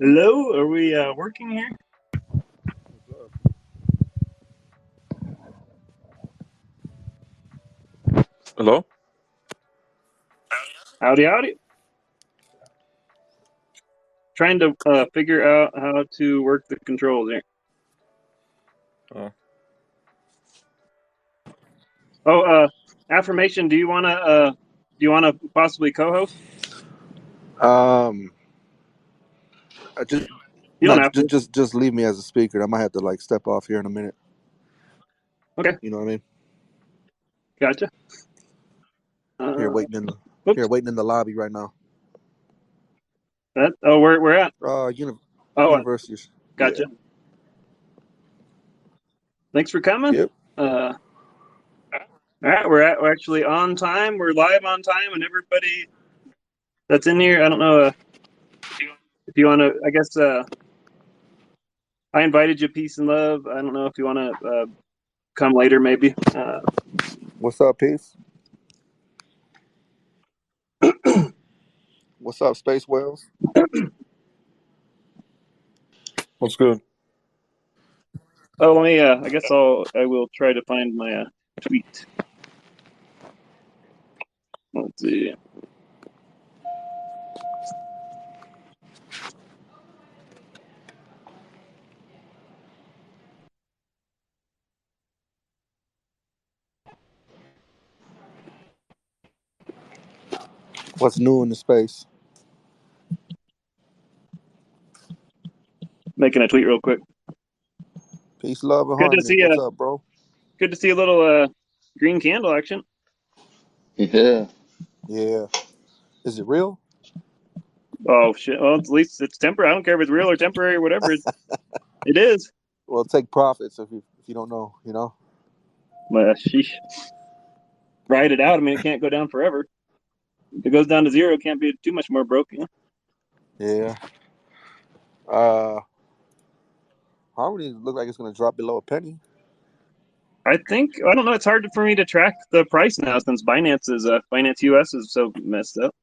Hello, are we working here? Hello? Howdy, howdy. Trying to figure out how to work the controls here. Oh. Oh, affirmation. Do you wanna possibly co-host? Um, I just You no, don't have to. just leave me as a speaker. I might have to like step off here in a minute. Okay, You know what I mean? gotcha. Here Uh, waiting in the Oops. lobby right now. That. Oh, where we're at? Oh, Universities. Yeah. gotcha. Thanks for coming. Yep. All right, we're actually on time. We're live on time, and everybody that's in here. I don't know if you want to. I guess I invited you. Peace and love. I don't know if you want to come later, maybe. What's up, Peace? What's up, Space Whales? What's good? Oh, let me. I guess I will try to find my tweet. Let's see. What's new in the space? Making a tweet real quick. Peace, love, and Good to harmony. see What's you. up, bro? Good to see a little green candle action. Yeah. Yeah. Is it real? Oh shit! Well, at least it's temporary. I don't care if it's real or temporary or whatever. It is. Well, take profits if you don't know. You know. Sheesh. Ride it out. I mean, it can't go down forever. If it goes down to zero, it can't be too much more broke. You know? Yeah. Harmony look like it's gonna drop below a penny. I think I don't know. It's hard for me to track the price now since Binance US is so messed up.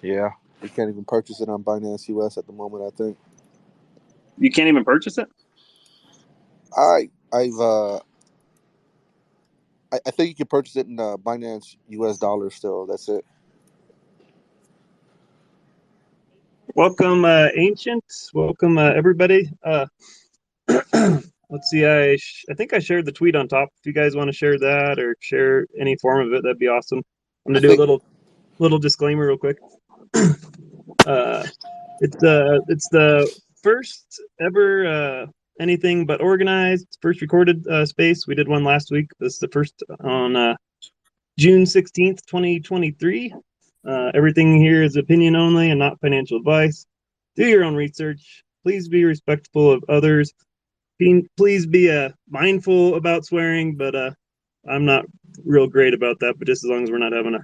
Yeah. You can't even purchase it on Binance US at the moment. I think. You can't even purchase it. I think you can purchase it in Binance US dollars still. That's it. Welcome, Ancient. Welcome, everybody. Let's see. I think I shared the tweet on top. If you guys want to share that or share any form of it, that'd be awesome. I'm I gonna do a think little disclaimer real quick. It's the first ever anything but organized, first recorded space. We did one last week. This is the first on June 16th, 2023. Everything here is opinion only and not financial advice. Do your own research. Please be respectful of others. Please be mindful about swearing, but I'm not real great about that. But just as long as we're not having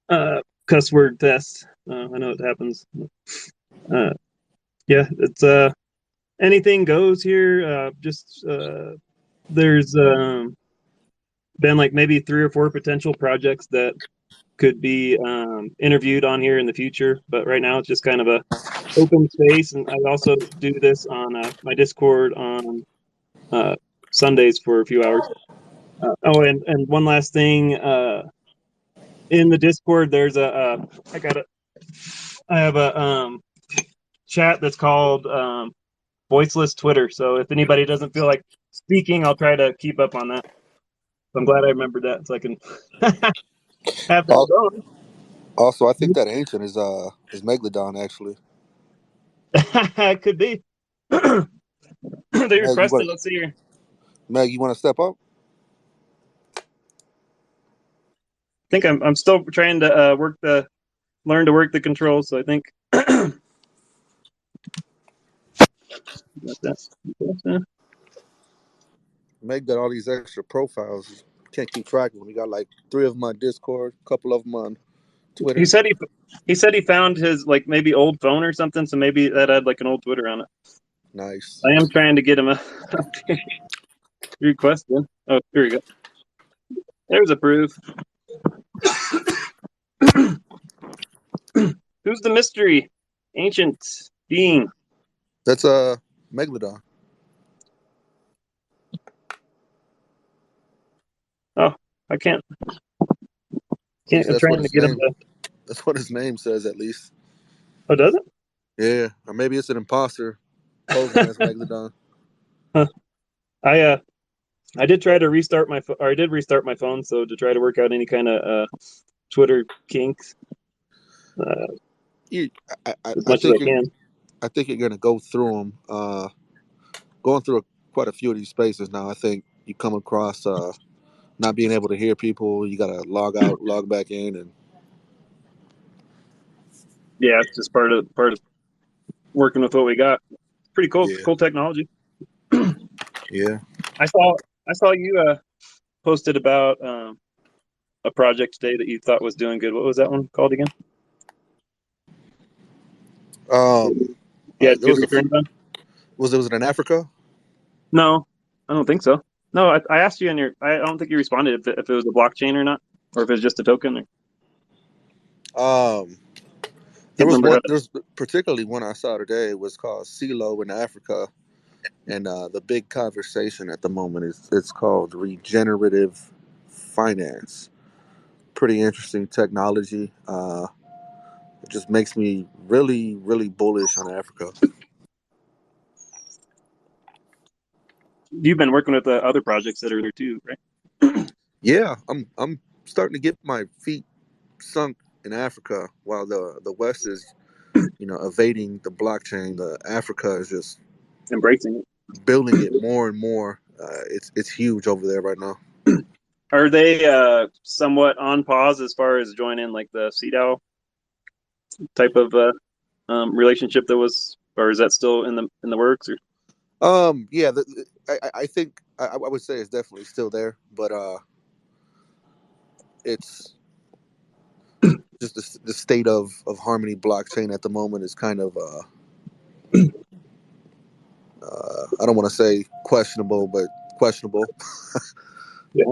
a cuss word test, I know it happens. Yeah, it's anything goes here. Just there's been like maybe 3 or 4 potential projects that could be interviewed on here in the future, but right now it's just kind of a open space. And I also do this on my Discord on Sundays for a few hours. And one last thing, in the Discord there's I have a chat that's called voiceless Twitter. So if anybody doesn't feel like speaking, I'll try to keep up on that. So I'm glad I remembered that so I can have that al- going. also I think that ancient is Megalodon actually. It could be. They Meg, you requested. want Let's see here. to step up? I think I'm still trying to learn to work the controls. So I think got that. Meg got all these extra profiles. Can't keep track of them. You got like 3 of them on Discord, a couple of them on He Twitter. said he found his like maybe old phone or something. So maybe that had like an old Twitter on it. Nice. I am trying to get him a request in. Oh, here we go. There's a proof. Who's the mystery? Ancient. Being. That's Megalodon. Oh, I can't. At least I'm that's what trying to his get him name. to. That's what his name says, at least. Oh, does it? Yeah, or maybe it's an imposter posing as Megalodon. Huh. I did try to restart my or I did restart my phone, so to try to work out any kind of Twitter kinks uh, You, as I much as I think you're, can. I think you're gonna go through them. Going through quite a few of these spaces now. I think you come across not being able to hear people. You gotta log out, log back in, and Yeah, it's just part of working with what we got. Pretty cool, yeah, cool technology. yeah. I saw you posted about a project today that you thought was doing good. What was that one called again? Um, You had there good was a few. returns on? Was it in Africa? No, I don't think so. No, I asked you in your. I don't think you responded if it was a blockchain or not, or if it was just a token. Or Um, there can't was remember one. how to. There's particularly one I saw today. It was called CeeLo in Africa, and the big conversation at the moment is it's called regenerative finance. Pretty interesting technology. It just makes me really, really bullish on Africa. You've been working with other projects that are there too, right? Yeah, I'm starting to get my feet sunk in Africa while the West is, evading the blockchain. The Africa is just Embracing building it more and more. It's huge over there right now. it. Are they somewhat on pause as far as joining like the CDAO type of relationship that was, or is that still in the works? Or Yeah, I think I would say it's definitely still there, but it's just the state of Harmony blockchain at the moment is kind of I don't want to say questionable, but questionable. yeah.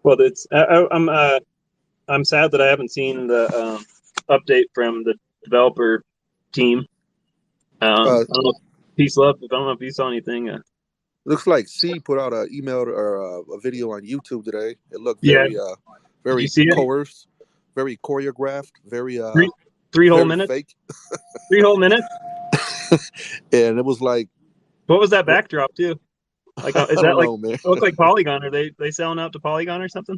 Well, I'm sad that I haven't seen the update from the developer team. Uh, I don't know. Peace, love. I don't know if you saw anything. Looks like C put out an email or a video on YouTube today. It looked Yeah, did you very see it? coerced, very choreographed, very Three whole very minutes. fake. 3 whole minutes. And it was like, What was that backdrop too? Like, I is don't that like know, man. it looked like Polygon? Are they selling out to Polygon or something,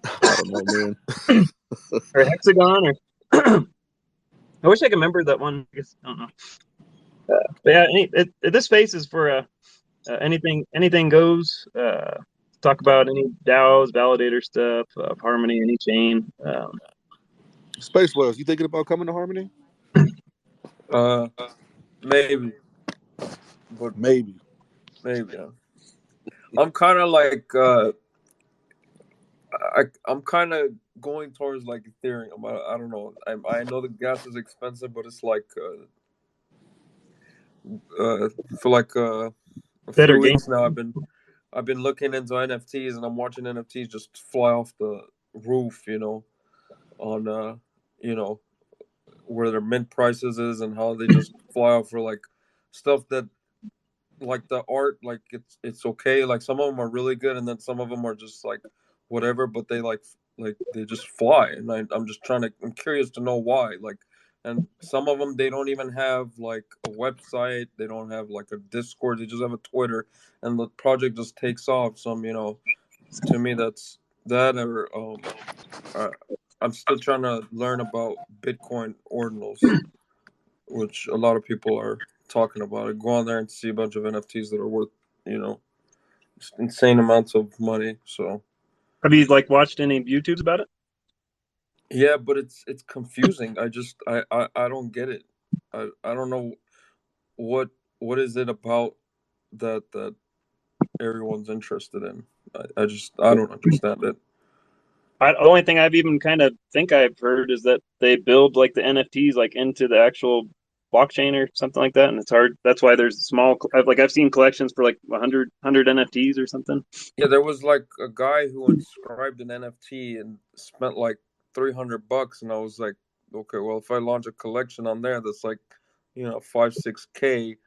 I don't know, man. or Hexagon? Or I wish I could remember that one. I guess I don't know. But yeah, this space is for anything goes. Talk about any DAOs, validator stuff, Harmony, any chain. Space Whales, you thinking about coming to Harmony? Uh, maybe, but Maybe. maybe. Yeah. I'm kind of like I'm kind of going towards like Ethereum. I don't know. I know the gas is expensive, but it's like for like a few Better game. weeks now. I've been looking into NFTs and I'm watching NFTs just fly off the roof. On you know where their mint prices is and how they just fly off for like stuff that like the art like it's okay, like some of them are really good and then some of them are just like whatever, but they they just fly and I'm curious to know why, like, and some of them they don't even have like a website, they don't have like a Discord, they just have a Twitter and the project just takes off. To me that's that or I, I'm still trying to learn about Bitcoin ordinals, which a lot of people are talking about. I go on there and see a bunch of NFTs that are worth, you know, insane amounts of money. So Have you like watched any YouTubes about it? yeah, but it's confusing. I don't get it. I don't know what what is it about that everyone's interested in. I don't understand it. The only thing I've even kind of think I've heard is that they build like the NFTs like into the actual blockchain or something like that, and it's hard. That's why there's small. I've seen collections for like 100 NFTs or something. Yeah, there was like a guy who inscribed an NFT and spent like $300, and I was like, okay, well, if I launch a collection on there, that's like 5-6K,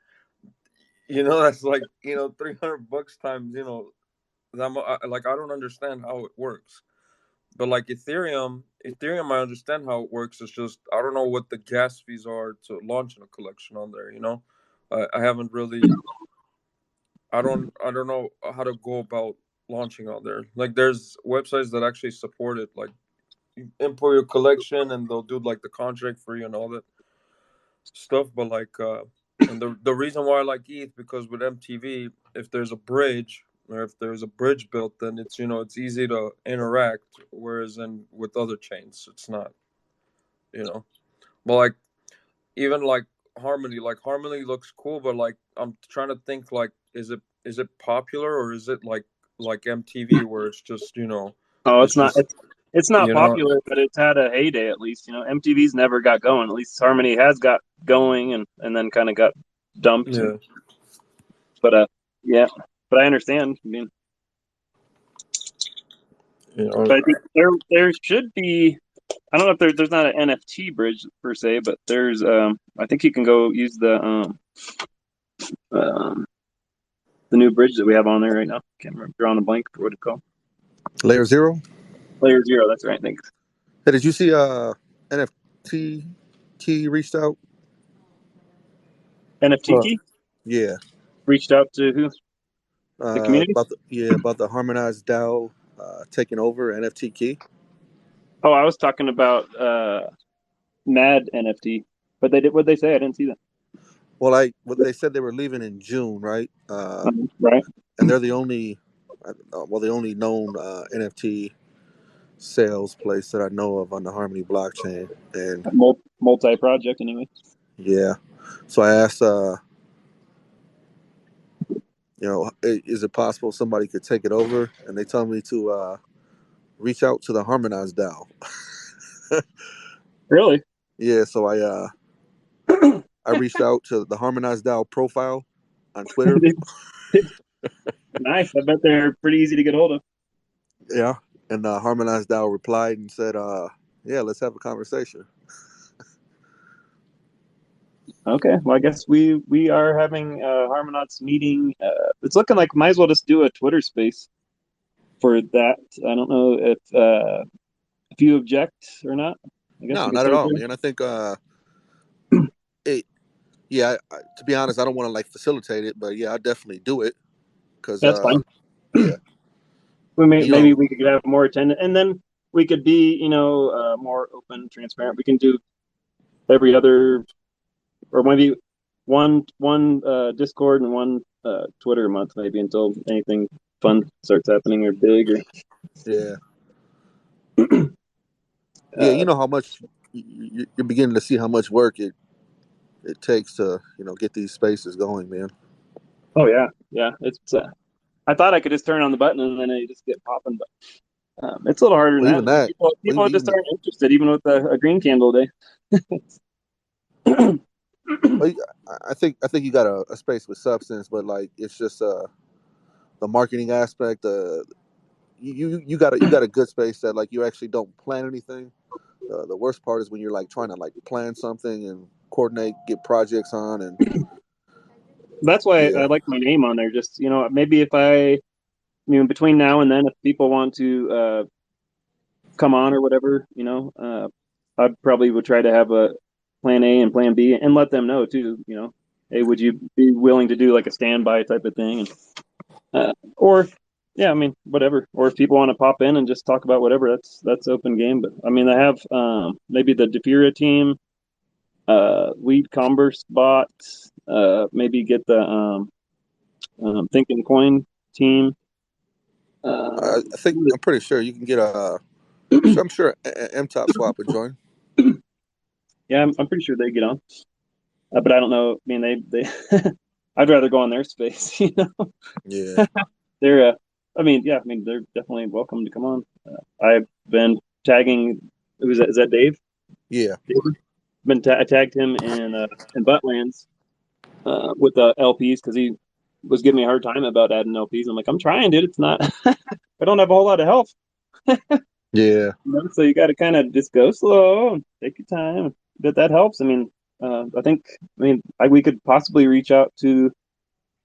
that's like, $300 times, like, I don't understand how it works. But like Ethereum, I understand how it works. It's just I don't know what the gas fees are to launch a collection on there. I haven't really. I don't know how to go about launching on there. Like there's websites that actually support it. Like you import your collection and they'll do like the contract for you and all that stuff. But like, and the reason why I like ETH because with MTV, if there's a bridge or if there's a bridge built, then it's easy to interact. Whereas in with other chains, it's not. You know, but like even like Harmony looks cool, but like I'm trying to think like is it popular or is it like MTV where it's just Oh, it's it's not. just It's not you know popular, but it's had a heyday at least. MTV's never got going. At least Harmony has got going, and then kind of got dumped. yeah But yeah. But I understand. I mean, you know but I think there should be. I don't know if there's not an NFT bridge per se, but there's I think you can go use um the new bridge that we have on there right now. Can't remember, drawing a blank for what it's called. Layer Zero. Layer Zero. That's right. Thanks. Hey, did you see NFT Key reached out? NFT Huh. Key Yeah. reached out to who? The community. About the harmonized DAO taking over NFT Key. Oh, I was talking about Mad NFT, but they did what they say. I didn't see that. Well, they said they were leaving in June, right? Right. And they're the only known NFT sales place that I know of on the Harmony blockchain. And Multi-project anyway. yeah, so I asked, is it possible somebody could take it over? And they told me to reach out to the harmonized DAO. Really? Yeah, so I reached out to the harmonized DAO profile on Twitter. Nice. I bet they're pretty easy to get hold of. Yeah, and harmonized DAO replied and said, "Yeah, let's have a conversation." Okay. Well, I guess we are having a Harmonauts meeting. It's looking like might as well just do a Twitter space for that. I don't know if you object or not. I guess No, we can not at start all, there. man. I think yeah. To be honest, I don't want to like facilitate it, but yeah, I definitely do it because That's fine. yeah, Maybe we could have more attendance, and then we could be more open, transparent. We can do every other, or maybe one Discord and one Twitter a month, maybe until anything fun starts happening or big or yeah. Yeah, you know how much you're beginning to see how much work it takes to get these spaces going, man. Oh yeah. It's I thought I could just turn on the button and then it just get popping, but it's a little harder Well, than even that. that, People just aren't interested, even with a green candle day. well, I think you got a space with substance, but like it's just the marketing aspect. You got a good space that like you actually don't plan anything. The worst part is when you're like trying to like plan something and coordinate, get projects on, and That's why yeah, I like my name on there. Just maybe if between now and then, if people want to come on or whatever, I probably would try to have a plan A and plan B and let them know too. Hey, would you be willing to do like a standby type of thing? And, or yeah, whatever. Or if people want to pop in and just talk about whatever, that's open game. But I have maybe the Defura team, Weed Converse bot, maybe get the Think and Coin team. I'm pretty sure you can get I'm sure M-Top Swap would join. Yeah, I'm pretty sure they get on, but I don't know. They I'd rather go on their space. Yeah, They're they're definitely welcome to come on. I've been tagging. Is that Dave? yeah. I tagged him in Buttlands with the LPs because he was giving me a hard time about adding LPs. I'm like, I'm trying, dude. It's not. I don't have a whole lot of help. Yeah. So you got to kind of just go slow and take your time. But that helps. We could possibly reach out to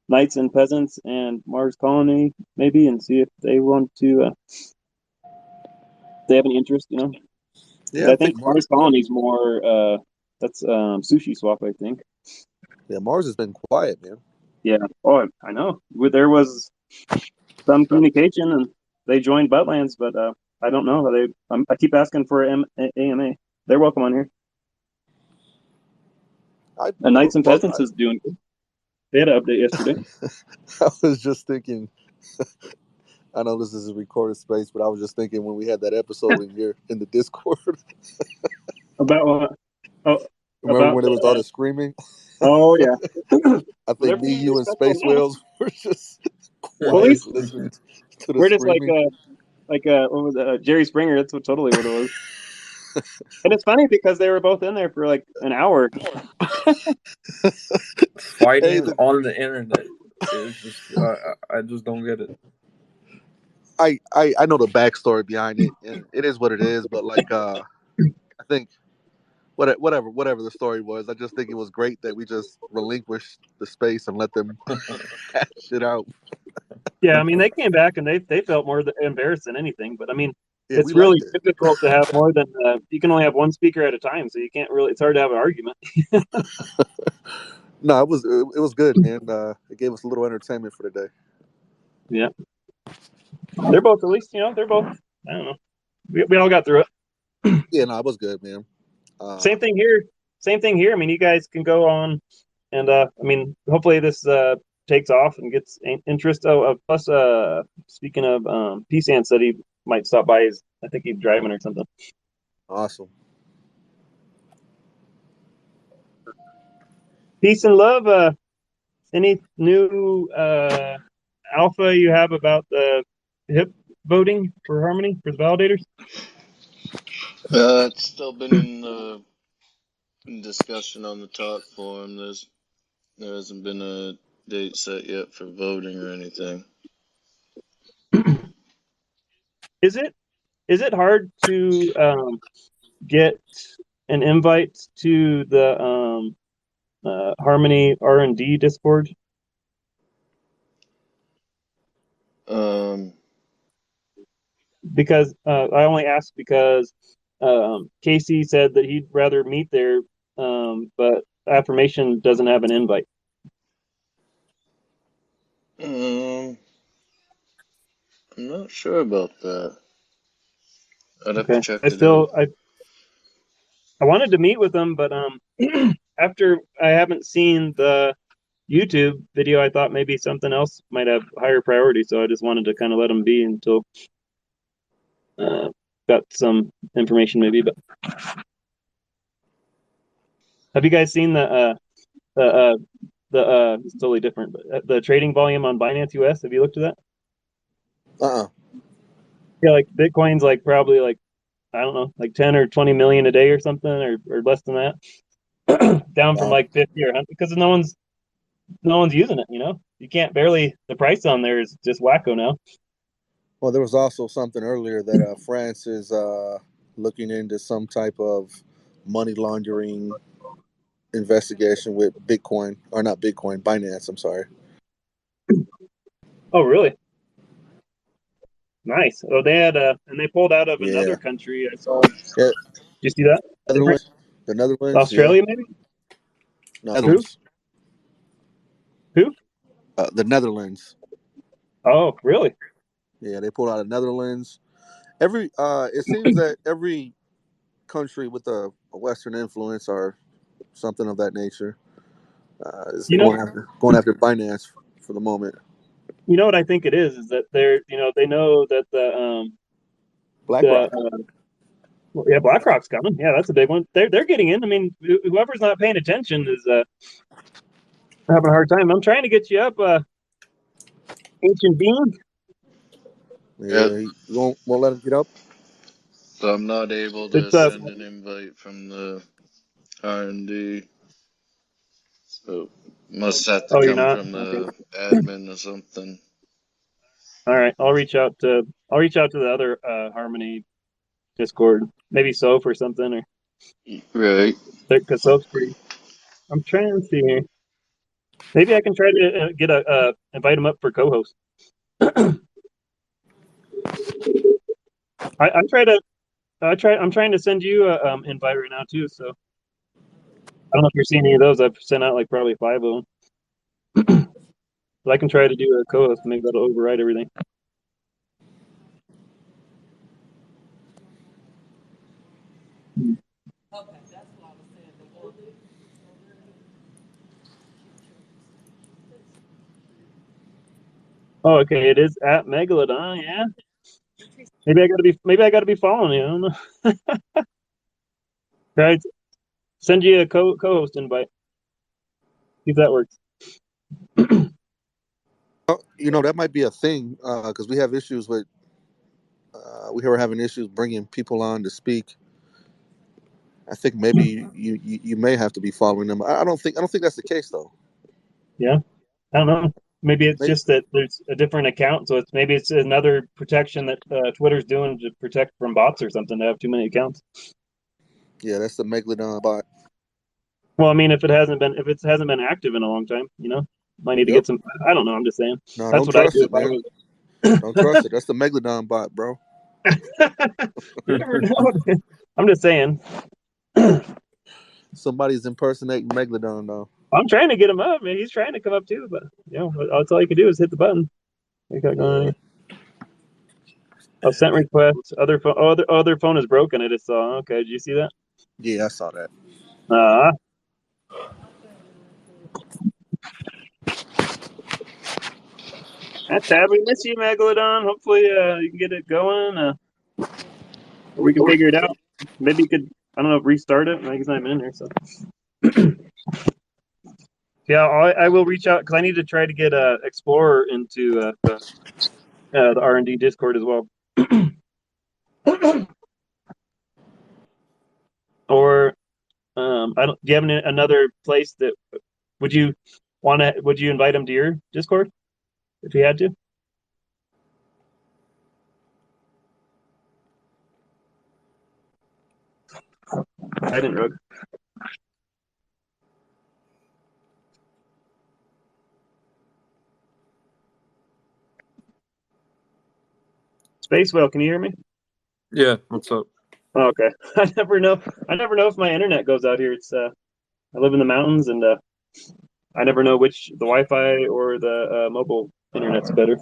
Knights and Peasants and Mars Colony maybe and see if they want to. They have any interest, you know. Yeah, I I think think Mars Colony's more. That's Sushi Swap, I think. Mars has been quiet, man. Yeah. Oh, I know. There was some communication, and they joined Buttlands, but I don't know. I keep asking for AMA. They're welcome on here. And Knights and Peasants is doing good. They had an update yesterday. I was just thinking. I know this is a recorded space, but I was just thinking when we had that episode in the Discord. About what? Oh, Remember about when it was all the screaming? Oh yeah. I think me, you, and Space Whales were just quiet listening to the we're just screaming. what was it? Jerry Springer. That's totally what it was. And it's funny because they were both in there for like an hour. Fighting on the internet. It's just I just don't get it. I know the backstory behind it, and it is what it is. But like, I think whatever the story was, I just think it was great that we just relinquished the space and let them hash it out. Yeah, I mean they came back and they felt more embarrassed than anything. But I mean, Yeah, it's really difficult to have more than you can only have one speaker at a time, so you can't really. It's hard to have an argument. No, it was good, man. It gave us a little entertainment for the day. Yeah, they're both at least they're both. I don't know. We all got through it. Yeah, no, it was good, man. Same thing here. I mean, you guys can go on, and I mean, hopefully this takes off and gets interest. Plus, speaking of, P-San said he might stop by. I think he's driving or something. Awesome. Peace and love. Any new alpha you have about the HIP voting for Harmony for the validators? It's still been in discussion on the talk forum. There hasn't been a date set yet for voting or anything. Is it hard to get an invite to the Harmony R&D Discord? Because I only asked because Casey said that he'd rather meet there, but Affirmation doesn't have an invite. I'm not sure about that. I'd have to check it out. I wanted to meet with them, but after I haven't seen the YouTube video, I thought maybe something else might have higher priority, so I just wanted to kind of let them be until got some information maybe. But have you guys seen it's totally different, but the trading volume on Binance US? Have you looked at that? Yeah, like Bitcoin's like probably like, I don't know, like 10 or 20 million a day or something, or less than that. Down from like 50 or 100 because no one's using it, You can't the price on there is just wacko now. Well, there was also something earlier that France is looking into some type of money laundering investigation with Bitcoin, or not Bitcoin, Binance, I'm sorry. Oh, really? Nice. Oh, they had and they pulled out of another country. I saw. Yeah. Did you see that? The Netherlands. Australia, maybe? Netherlands. Who? The Netherlands. Oh, really? Yeah, they pulled out of Netherlands. It seems that every country with a Western influence or something of that nature is going after Binance for the moment. You know what I think it is that they know that the BlackRock. BlackRock's coming. Yeah, that's a big one. They're getting in. I mean, whoever's not paying attention is having a hard time. I'm trying to get you up, Ancient Being. Yeah, you won't let him get up. So I'm not able to send an invite from the R&D. So must have to come from the admin or something. All right, I'll reach out to the other Harmony Discord, maybe Soph or something, or right. because Soph's free. I'm trying to see here. Maybe I can try to get invite him up for co-host. I'm trying to send you a invite right now too. So I don't know if you're seeing any of those. I've sent out like probably 5 of them. But I can try to do a co-host. Maybe that'll override everything. Oh, okay. It is at Megalodon. Yeah. Maybe I gotta be following you. I don't know. Try to send you a co-host invite. See if that works. That might be a thing because we have issues with. We were having issues bringing people on to speak. I think maybe you may have to be following them. I don't think that's the case though. Yeah, I don't know. Maybe it's just that there's a different account, so maybe it's another protection that Twitter's doing to protect from bots or something. To have too many accounts. Yeah, that's the Megalodon bot. Well, I mean, if it hasn't been active in a long time, might need to get some. I don't know. I'm just saying. No, That's don't what I trust do. it, man. Don't trust it. That's the Megalodon bot, bro. You never know. I'm just saying. Somebody's impersonating Megalodon, though. I'm trying to get him up, man. He's trying to come up too, but that's all you can do is hit the button. What got going on here? Oh, sent request. Other phone is broken. I just saw. Okay, did you see that? Yeah, I saw that. That's sad. We miss you, Megalodon. Hopefully, you can get it going. Or we can figure it out. Maybe you could. I don't know. Restart it. Maybe he's not even in there. So. Yeah, I will reach out because I need to try to get Explorer into the R&D Discord as well. Or I don't. Do you have another place that would you invite him to your Discord if you had to? I didn't, Rogue. Space Whale, can you hear me? Yeah, what's up? Oh, okay. I never know if my internet goes out here. It's I live in the mountains and I never know which the Wi-Fi or the mobile internet's better.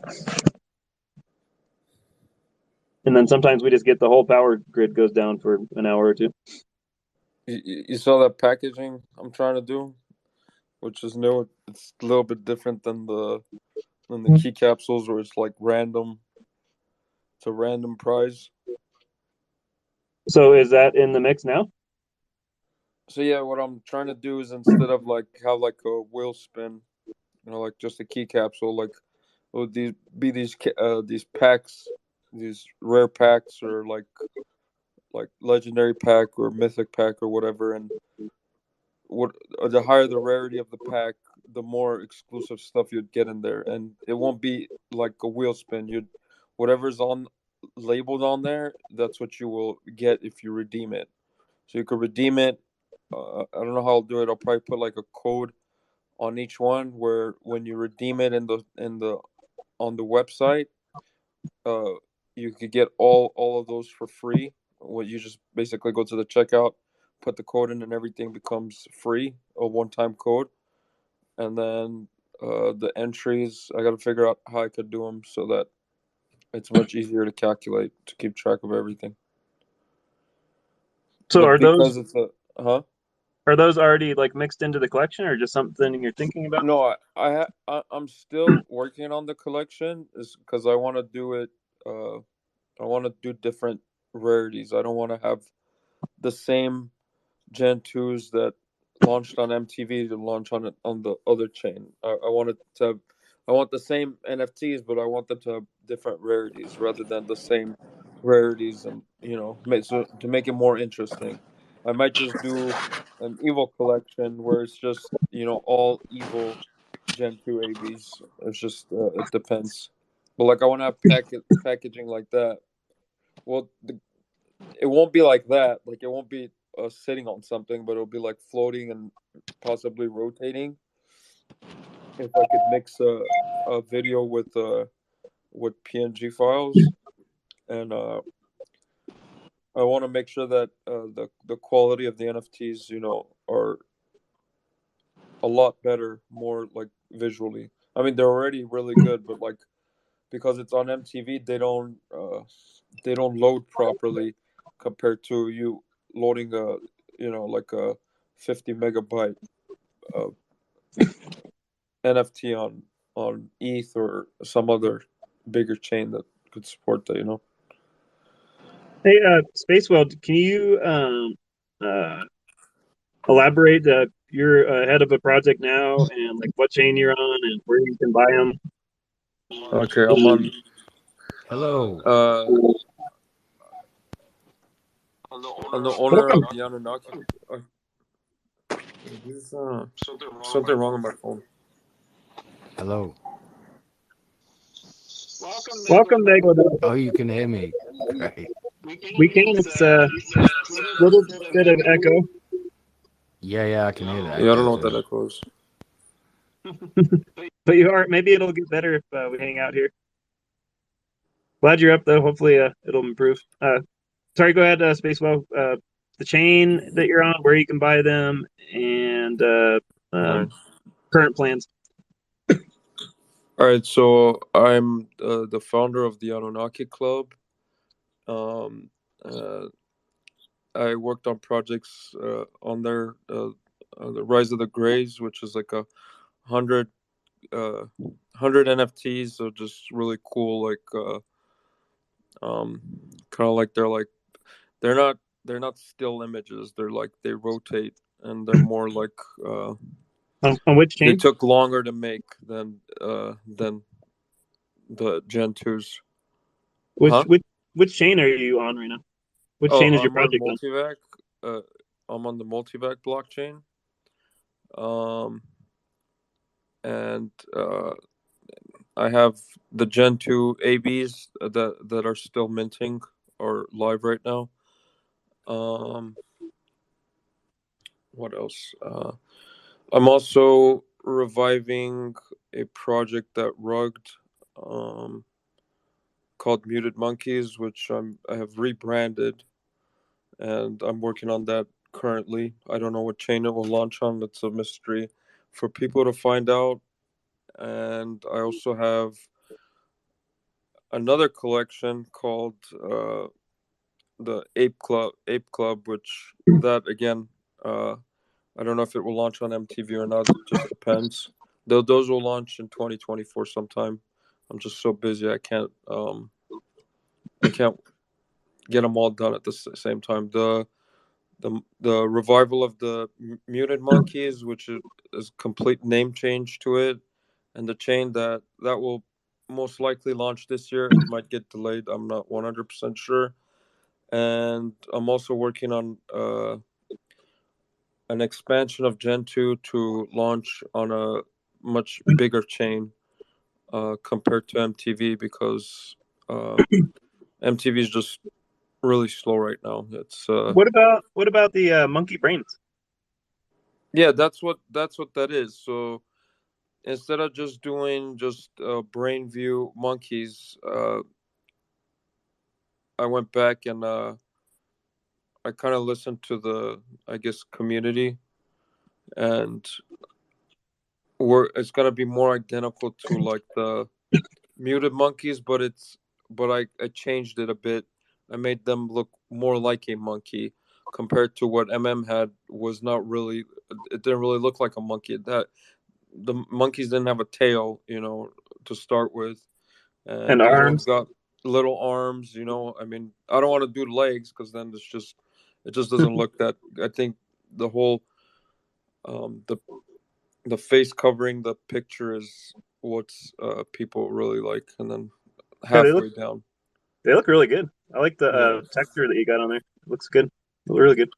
And then sometimes we just get the whole power grid goes down for an hour or two. You saw that packaging I'm trying to do, which is new. It's a little bit different than the key capsules where it's like random. It's a random prize. So is that in the mix now? So yeah, what I'm trying to do is instead of like have like a wheel spin, like just a key capsule, like would these be these packs, these rare packs, or like legendary pack or mythic pack or whatever, and what the higher the rarity of the pack, the more exclusive stuff you'd get in there, and it won't be like a wheel spin. Whatever's labeled on there, that's what you will get if you redeem it. So you could redeem it. I don't know how I'll do it. I'll probably put like a code on each one where when you redeem it on the website, you could get all of those for free. Well, you just basically go to the checkout, put the code in, and everything becomes free, a one-time code. And then the entries, I got to figure out how I could do them so that it's much easier to calculate, to keep track of everything. So But are those already like mixed into the collection, or just something you're thinking about? No, I'm still working on the collection, is because I want to do it. I want to do different rarities. I don't want to have the same Gen 2s that launched on MTV to launch on the other chain. I want the same NFTs, but I want them to have different rarities rather than the same rarities, and to make it more interesting. I might just do an evil collection where it's just all evil Gen 2 ABs. It's just it depends. But like I want to have packaging like that. Well, it won't be like that. Like it won't be sitting on something, but it'll be like floating and possibly rotating. If I could mix a video with PNG files, and I want to make sure that the quality of the NFTs, are a lot better, more like visually. I mean, they're already really good, but like because it's on MTV, they don't load properly compared to you loading like a 50 megabyte NFT on ETH or some other bigger chain that could support that. Hey, Spacewell, can you elaborate? You're ahead of a project now, and like what chain you're on, and where you can buy them. Okay, I'm on. Hello. I'm the owner of the Anunnaki. There's something wrong with my phone. Hello. Welcome, Megalodon. Oh, you can hear me. Great. We can. It's a little bit of echo. Yeah, I can hear that. Yeah, I don't know what that echo is. But you are. Maybe it'll get better if we hang out here. Glad you're up, though. Hopefully, it'll improve. Sorry, go ahead, Spacewell. The chain that you're on, where you can buy them, and current plans. All right, so I'm the founder of the Anunnaki Club. I worked on projects on there, the Rise of the Greys, which is like 100 NFTs, so just really cool, like kind of like they're not still images. They're like they rotate, and they're more like on which chain? They took longer to make than the Gen 2s. Which chain are you on right now? Which chain is your project on? Multivac. I'm on the Multivac blockchain. And I have the Gen 2 ABs that are still minting or live right now. What else? I'm also reviving a project that Rugged called Muted Monkeys, which I have rebranded, and I'm working on that currently. I don't know what chain it will launch on. It's a mystery for people to find out. And I also have another collection called the Ape Club, which that again, I don't know if it will launch on MTV or not. It just depends. Those will launch in 2024 sometime. I'm just so busy I can't get them all done at the same time. The revival of the Muted Monkeys, which is complete name change to it, and the chain that will most likely launch this year. It might get delayed. I'm not 100% sure. And I'm also working on an expansion of Gen 2 to launch on a much bigger chain compared to MTV, because MTV is just really slow right now. It's what about the monkey brains? Yeah, that's what that is. So instead of just doing brain view monkeys, I went back and I kind of listened to the, I guess, community, and it's gonna be more identical to like the Muted Monkeys, but I changed it a bit. I made them look more like a monkey compared to what had. Was not really, it didn't really look like a monkey. That the monkeys didn't have a tail, to start with, and arms. Got little arms. I mean, I don't want to do legs because then it just doesn't look that. I think the whole the face covering the picture is what's people really like, and then halfway down. They look really good. I like the texture that you got on there. It looks good. Really good.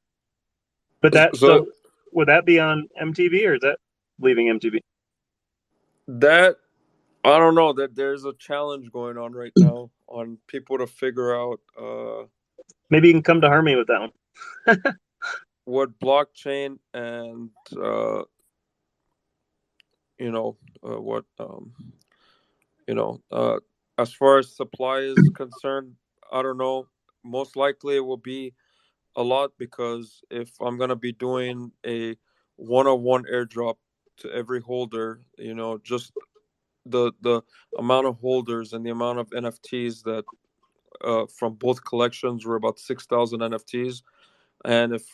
But so would that be on MTV, or is that leaving MTV? That I don't know. That there's a challenge going on right now on people to figure out. Maybe you can come to Harmony with that one. what blockchain and what as far as supply is concerned, I don't know. Most likely it will be a lot, because if I'm gonna be doing a one-on-one airdrop to every holder, just the amount of holders and the amount of NFTs that from both collections were about 6,000 NFTs, and if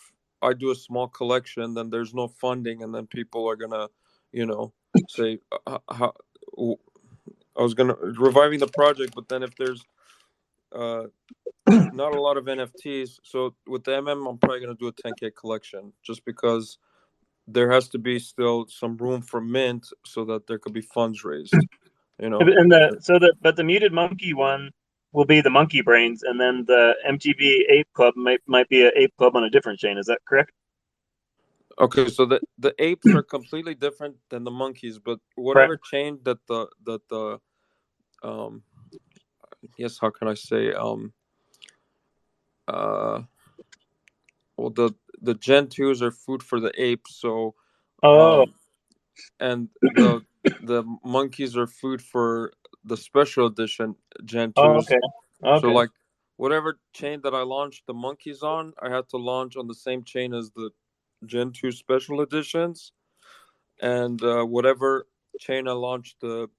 I do a small collection, then there's no funding, and then people are gonna, say, how, I was gonna reviving the project, but then if there's not a lot of NFTs, so with the I'm probably gonna do a 10K collection, just because there has to be still some room for mint so that there could be funds raised. And but the Muted Monkey one will be the Monkey Brains, and then the MTV Ape Club might be an Ape Club on a different chain. Is that correct? Okay, so the apes are completely different than the monkeys, but whatever chain that the yes, how can I say, well, the Gen 2s are food for the apes, so and the monkeys are food for the special edition Gen 2s. Okay. So like whatever chain that I launched the monkeys on, I had to launch on the same chain as the Gen 2 special editions, and whatever chain I launched the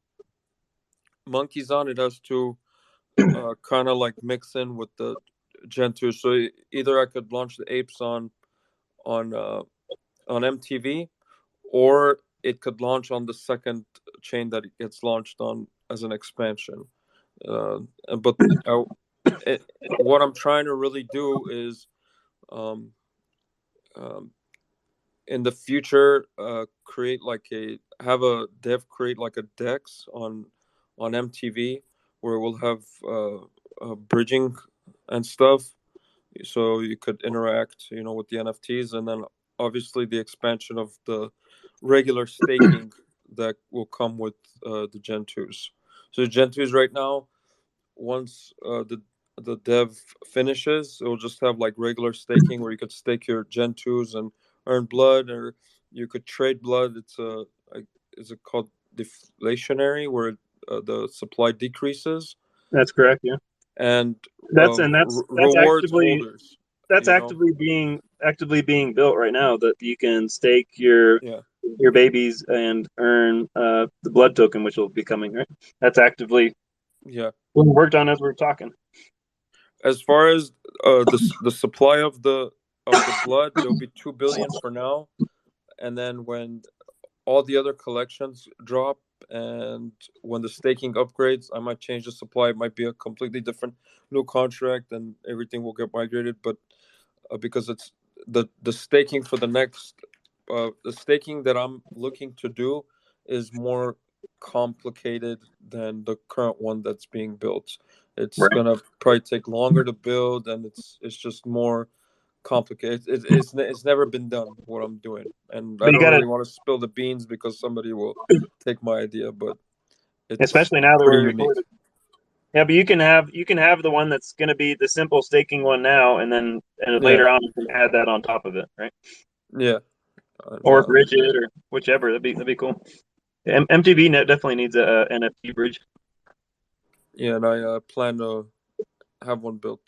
monkeys on, it has to kind of like mix in with the Gen 2. So either I could launch the apes on MTV, or it could launch on the second chain that it gets launched on as an expansion. But what I'm trying to really do is in the future have a dev create like a DEX on MTV, where we'll have bridging and stuff, so you could interact with the NFTs, and then obviously the expansion of the regular staking that will come with the Gen 2s. So the Gen 2s right now, once the dev finishes, it will just have like regular staking where you could stake your Gen 2s and earn blood, or you could trade blood. Is it called deflationary, where the supply decreases? That's correct. Yeah, and that's rewards actively, holders. That's actively being built right now. That you can stake your babies and earn the blood token, which will be coming. Right, that's actively being worked on as we're talking. As far as the supply of the blood, there'll be 2 billion for now, and then when all the other collections drop and when the staking upgrades, I might change the supply. It might be a completely different new contract, and everything will get migrated. But because it's the staking for the next the staking that I'm looking to do is more complicated than the current one that's being built. It's gonna probably take longer to build, and it's just more complicated. It's never been done what I'm doing, and I don't really want to spill the beans because somebody will take my idea. But it's especially now that we're recorded. Yeah, but you can have the one that's going to be the simple staking one now, and then later on you can add that on top of it, right? Yeah. Or bridge it, or whichever. That'd be cool. MTV definitely needs a NFT bridge. Yeah, and I plan to have one built,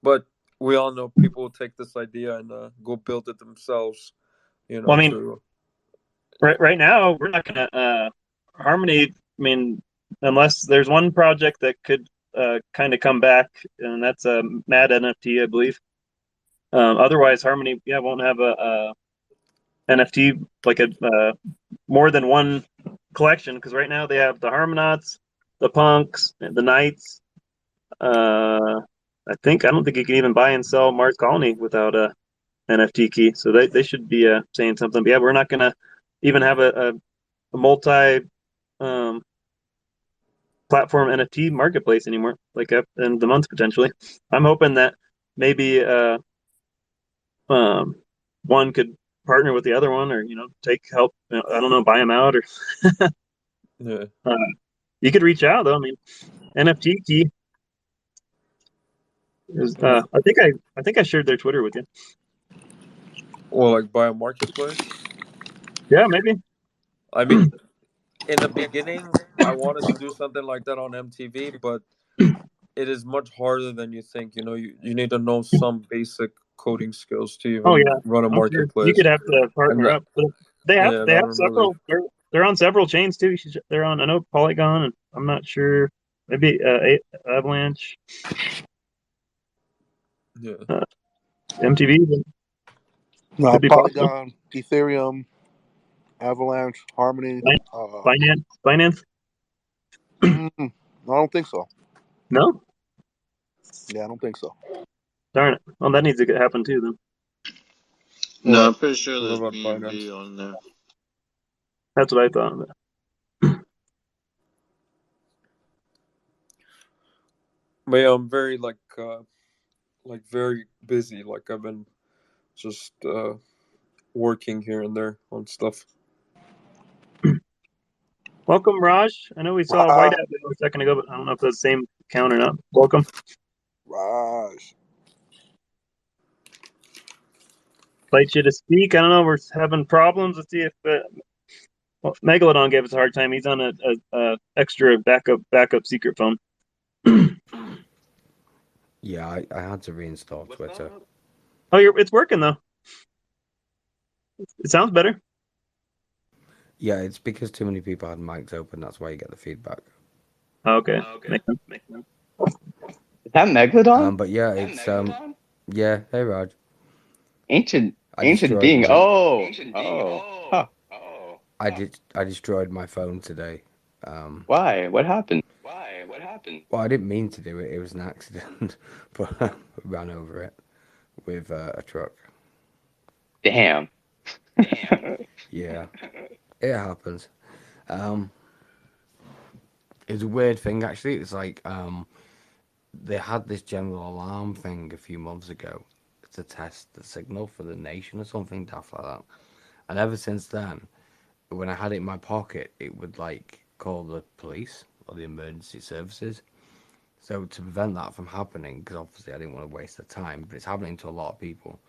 but we all know people will take this idea and go build it themselves. Well, I mean, right now we're not gonna Harmony. I mean, unless there's one project that could kind of come back, and that's a Mad NFT, I believe. Otherwise, Harmony, won't have a NFT like a more than one collection, because right now they have the Harmonauts, the Punks, the Knights. I don't think you can even buy and sell Mars Colony without a NFT key. So they should be saying something. But yeah, we're not gonna even have a multi platform NFT marketplace anymore, like up in the month potentially. I'm hoping that maybe one could partner with the other one, or take help. I don't know, buy them out, or you could reach out though. I mean, NFT key is. I think I shared their Twitter with you. Or like buy a marketplace. Yeah, maybe. I mean, in the beginning, I wanted to do something like that on MTV, but it is much harder than you think. You know, you need to know some basic coding skills to Oh even yeah, run a I'm sure you marketplace. could have to And partner that, up. But they have yeah, they that have don't really. several. They're on several chains too. They're on, I know, Polygon, and I'm not sure, maybe Avalanche, Yeah. MTV. Could be possible. Polygon, Ethereum, Avalanche, Harmony. Binance. I don't think so. No, Yeah, I don't think so. darn it. Well, that needs to happen too. Then No, I'm pretty sure What there's about BNB Binance? on there. that's what I thought. But yeah, I'm very like very busy. Like I've been just working here and there on stuff. Welcome, Raj. I know we saw a white hat a second ago, but I don't know if that's the same account or not. Welcome. Raj. Invite you to speak. I don't know. We're having problems. Let's see if well, Megalodon gave us a hard time. He's on a extra backup secret phone. Yeah, I had to reinstall Twitter. Oh, it's working though. It sounds better. Yeah, it's because too many people had mics open. That's why you get the feedback. Okay. Makes sense. Is that Megalodon? But yeah, it's yeah. Hey, Raj. Ancient I destroyed being. my- Huh. I destroyed my phone today. Why? What happened? Well, I didn't mean to do it. It was an accident, but I ran over it with a truck. Damn. Yeah, it happens. It's a weird thing actually. It's like they had this general alarm thing a few months ago to test the signal for the nation or something daft like that. And ever since then, when I had it in my pocket, it would like call the police or the emergency services. So to prevent that from happening, because obviously I didn't want to waste the time, but it's happening to a lot of people.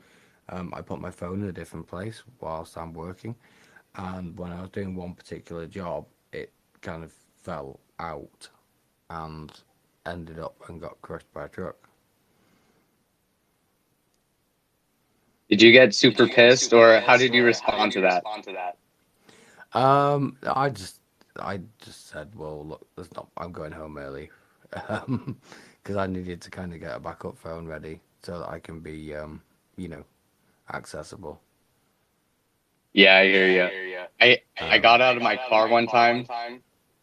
I put my phone in a different place whilst I'm working, and when I was doing one particular job, it kind of fell out and ended up and got crushed by a truck. Did you get super pissed, or how did you respond to that? I just said, well, look, there's not. I'm going home early, because I needed to kind of get a backup phone ready so that I can be, you know, accessible. Yeah, I hear you. I got out of my car one time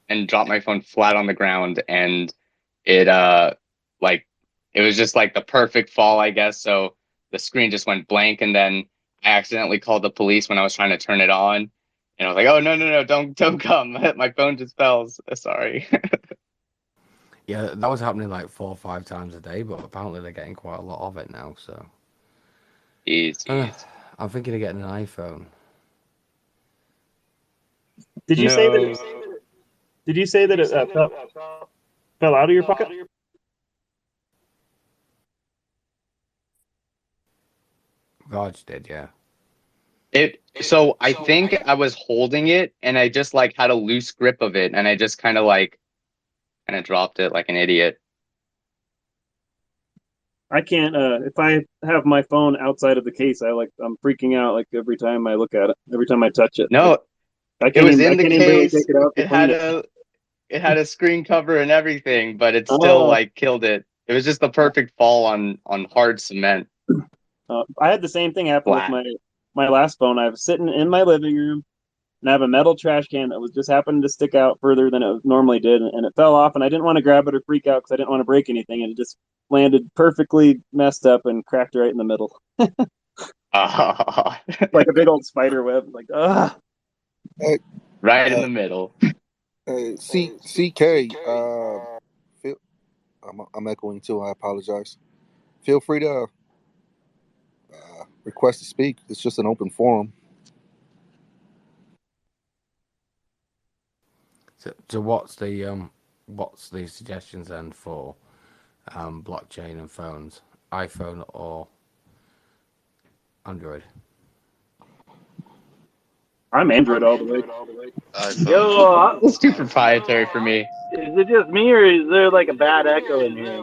and dropped my phone flat on the ground, and it like it was just like the perfect fall, I guess. So the screen just went blank, and then I accidentally called the police when I was trying to turn it on, and I was like, "Oh no, don't come! My phone just fell. Sorry." Yeah, that was happening like 4 or 5 times a day, but apparently they're getting quite a lot of it now. So Jeez. I'm thinking of getting an iPhone. Did you say that? Did you say that it fell out of your pocket? Raj did, yeah. So I think I was holding it, and I just like had a loose grip of it, and I just kind of dropped it like an idiot. I can't. If I have my phone outside of the case, I'm freaking out like every time I look at it, every time I touch it. No, I it can't was even. I in the can't even really case. take it out. It had a screen cover and everything, but it still Oh. like killed it. It was just the perfect fall on hard cement. I had the same thing happen Flat. with my last phone. I was sitting in my living room, and I have a metal trash can that was just happening to stick out further than it normally did, and it fell off, and I didn't want to grab it or freak out because I didn't want to break anything, and it just landed perfectly messed up and cracked right in the middle. Like a big old spider web. Like, ugh. Hey, Right in the middle. hey, CK. I'm echoing too. I apologize. Feel free to request to speak. It's just an open forum. So what's the suggestions then for blockchain and phones, iPhone or Android? I'm Android all the way. iPhone. Yo, it's too proprietary for me. Is it just me, or is there like a bad echo in here?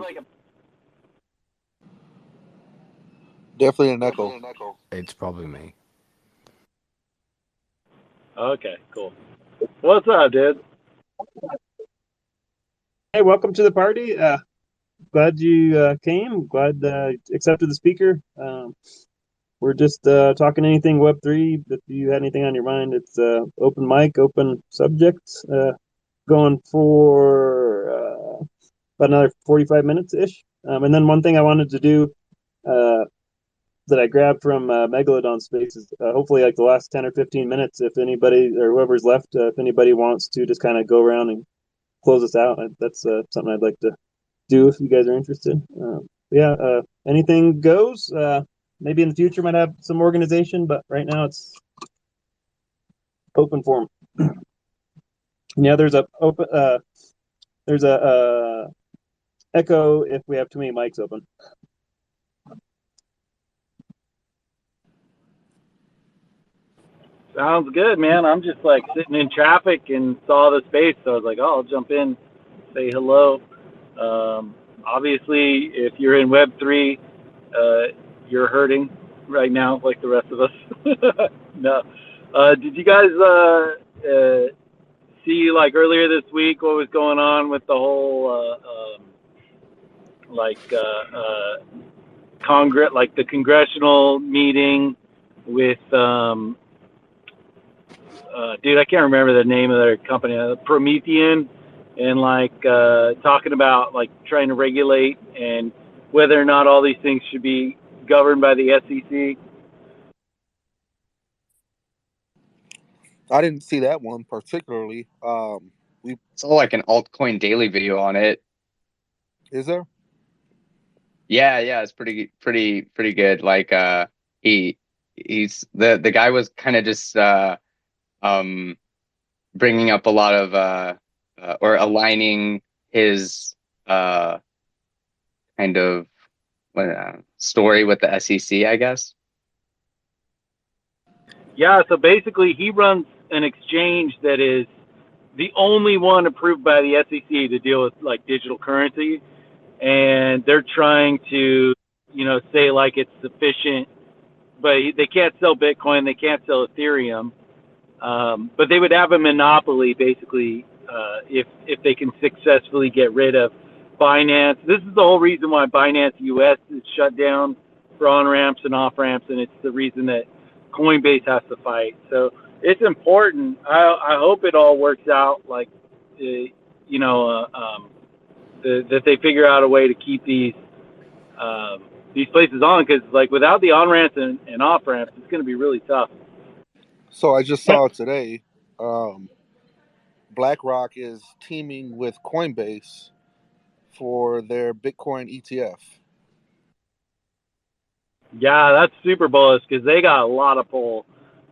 Definitely an echo. It's probably me. Okay, cool. What's up, dude? Hey, welcome to the party. Glad you came. Glad accepted the speaker. We're just talking anything Web3. If you had anything on your mind, it's open mic, open subjects. Going for about another 45 minutes ish. And then one thing I wanted to do that I grabbed from Megalodon Space is hopefully like the last 10 or 15 minutes, if anybody or whoever's left, if anybody wants to just kind of go around and close us out, that's something I'd like to do if you guys are interested. Anything goes. Maybe in the future might have some organization, but right now it's open forum. Yeah, there's a open. There's a echo if we have too many mics open. Sounds good, man. I'm just like sitting in traffic and saw the space, so I was like, oh, I'll jump in, say hello. Obviously, if you're in Web3, you're hurting right now, like the rest of us. No. Did you guys see, like, earlier this week what was going on with the whole, Congress, like the congressional meeting with, dude, I can't remember the name of their company, Promethean, and like talking about like trying to regulate and whether or not all these things should be governed by the SEC? I didn't see that one particularly. We saw like an altcoin daily video on it. Is there? Yeah, it's pretty good. Like he's the guy was kind of just bringing up a lot of or aligning his kind of story with the SEC, I guess. Yeah, so basically he runs an exchange that is the only one approved by the SEC to deal with like digital currency, and they're trying to, say like it's sufficient, but they can't sell Bitcoin, they can't sell Ethereum, but they would have a monopoly basically if they can successfully get rid of Binance. This is the whole reason why Binance US is shut down for on-ramps and off-ramps, and it's the reason that Coinbase has to fight. So it's important. I hope it all works out, like, that they figure out a way to keep these places on, because like without the on-ramps and off-ramps, it's going to be really tough. So I just saw today, BlackRock is teaming with Coinbase for their Bitcoin ETF. Yeah, that's super bullish because they got a lot of pull.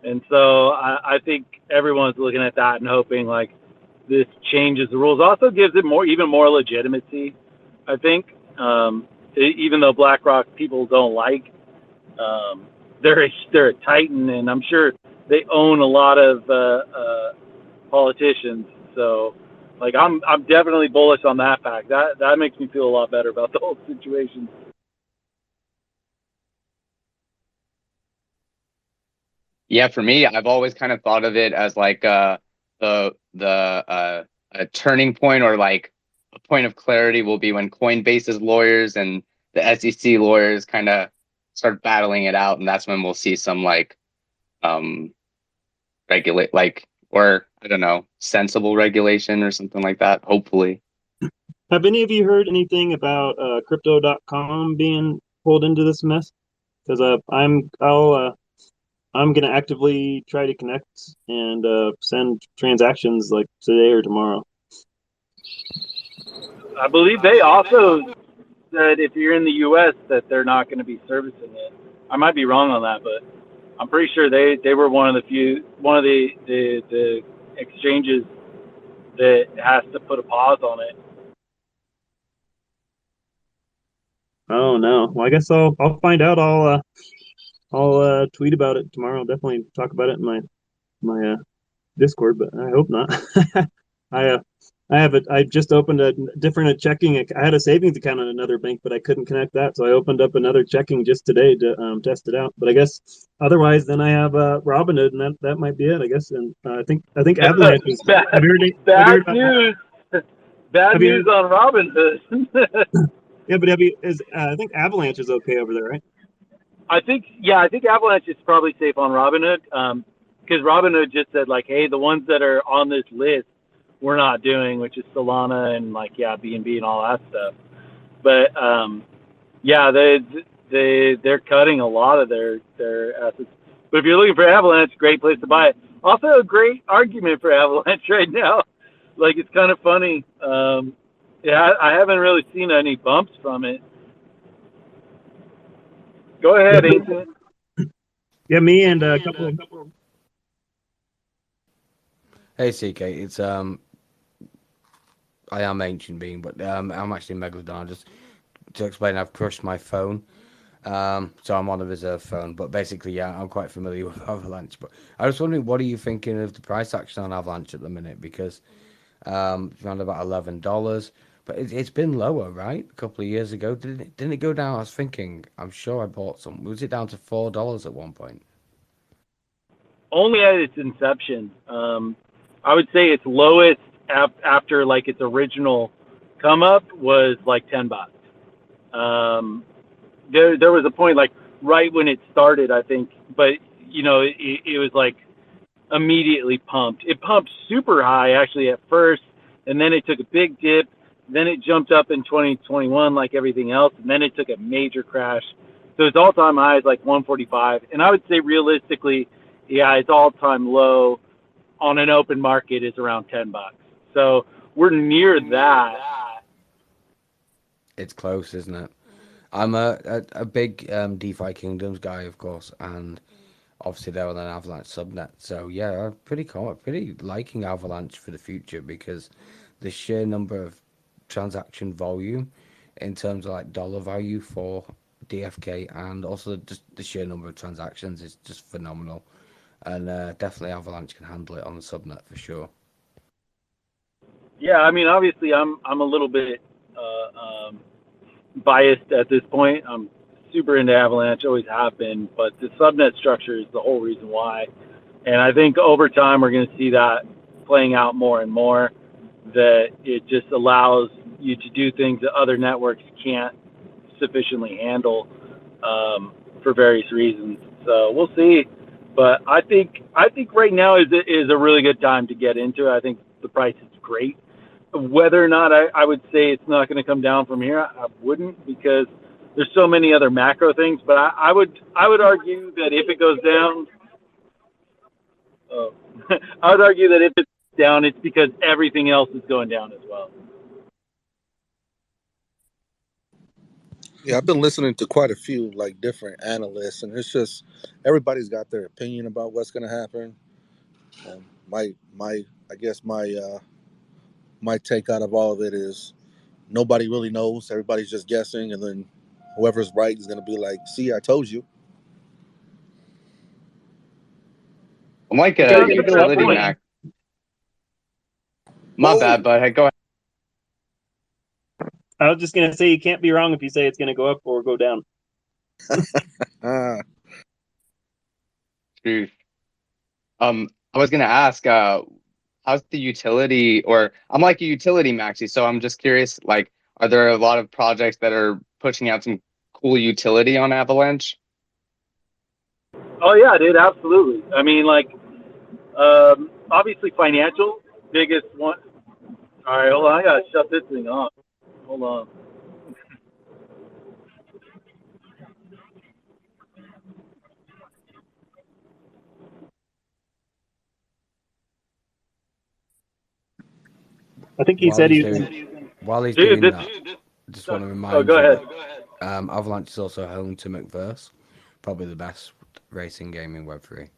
And so I think everyone's looking at that and hoping like this changes the rules. Also gives it even more legitimacy, I think. Even though BlackRock people don't like, they're a titan, and I'm sure they own a lot of politicians. So like I'm definitely bullish on that fact. That makes me feel a lot better about the whole situation. Yeah, for me, I've always kind of thought of it as like a turning point, or like a point of clarity will be when Coinbase's lawyers and the SEC lawyers kind of start battling it out, and that's when we'll see some like regulate, like, or I don't know, sensible regulation or something like that, hopefully. Have any of you heard anything about crypto.com being pulled into this mess? Because I'm going to actively try to connect and send transactions like today or tomorrow. I believe they also said if you're in the U.S. that they're not going to be servicing it. I might be wrong on that, but I'm pretty sure they were one of the exchanges that has to put a pause on it. Oh no! Well, I guess I'll find out. I'll tweet about it tomorrow. I'll definitely talk about it in my my Discord, but I hope not. I just opened a different checking. I had a savings account in another bank, but I couldn't connect that, so I opened up another checking just today to test it out. But I guess otherwise, then I have Robinhood, and that might be it. I guess, and I think Avalanche is. bad, Have you heard, bad news. Bad news on Robinhood. Yeah, but I think Avalanche is okay over there, right? I think Avalanche is probably safe on Robinhood, because Robinhood just said like, hey, the ones that are on this list we're not doing, which is Solana and like BNB and all that stuff. But they're cutting a lot of their assets. But if you're looking for Avalanche, great place to buy it. Also, a great argument for Avalanche right now. Like, it's kind of funny. I haven't really seen any bumps from it. Go ahead, Ethan. Yeah, me and a couple of. Hey, CK, it's I am Ancient Being, but I'm actually Megalodon. Just to explain, I've crushed my phone, so I'm on a reserve phone. But basically, yeah, I'm quite familiar with Avalanche. But I was wondering, what are you thinking of the price action on Avalanche at the minute? Because it's around about $11, but it's been lower, right? A couple of years ago, didn't it go down? I was thinking, I'm sure I bought some. Was it down to $4 at one point? Only at its inception. I would say its lowest after like its original come up was like $10. There was a point like right when it started, I think, but it was like immediately pumped. It pumped super high actually at first, and then it took a big dip. Then it jumped up in 2021 like everything else, and then it took a major crash. So its all-time high is like 145, and I would say realistically, yeah, its all-time low on an open market is around $10. So we're near that. It's close, isn't it? I'm a big DeFi Kingdoms guy, of course, and obviously they're on an Avalanche subnet. So yeah, I'm pretty liking Avalanche for the future because the sheer number of transaction volume in terms of like dollar value for DFK and also just the sheer number of transactions is just phenomenal. And definitely Avalanche can handle it on the subnet for sure. Yeah, I mean, obviously, I'm a little bit biased at this point. I'm super into Avalanche, always have been, but the subnet structure is the whole reason why. And I think over time we're going to see that playing out more and more. That it just allows you to do things that other networks can't sufficiently handle for various reasons. So we'll see. But I think right now is a really good time to get into it. I think the price is great. Whether or not I would say it's not going to come down from here, I wouldn't, because there's so many other macro things. But I would argue that if it goes down, I would argue that if it's down, it's because everything else is going down as well. Yeah, I've been listening to quite a few like different analysts, and it's just everybody's got their opinion about what's going to happen. I guess my take out of all of it is nobody really knows. Everybody's just guessing, and then whoever's right is going to be like, "See, I told you." I'm like a utility Mac. My bad, bud. Go ahead. I was just gonna say you can't be wrong if you say it's gonna go up or go down. Truth. I was gonna ask, how's the utility? Or I'm like a utility maxi, so I'm just curious. Like, are there a lot of projects that are pushing out some cool utility on Avalanche? Oh yeah, dude, absolutely. I mean, like, obviously financial, biggest one. All right, hold on, I gotta shut this thing off. Hold on. I think he said while he's doing that, I just want to remind you. Go ahead. Avalanche is also home to McVerse, probably the best racing game in Web3.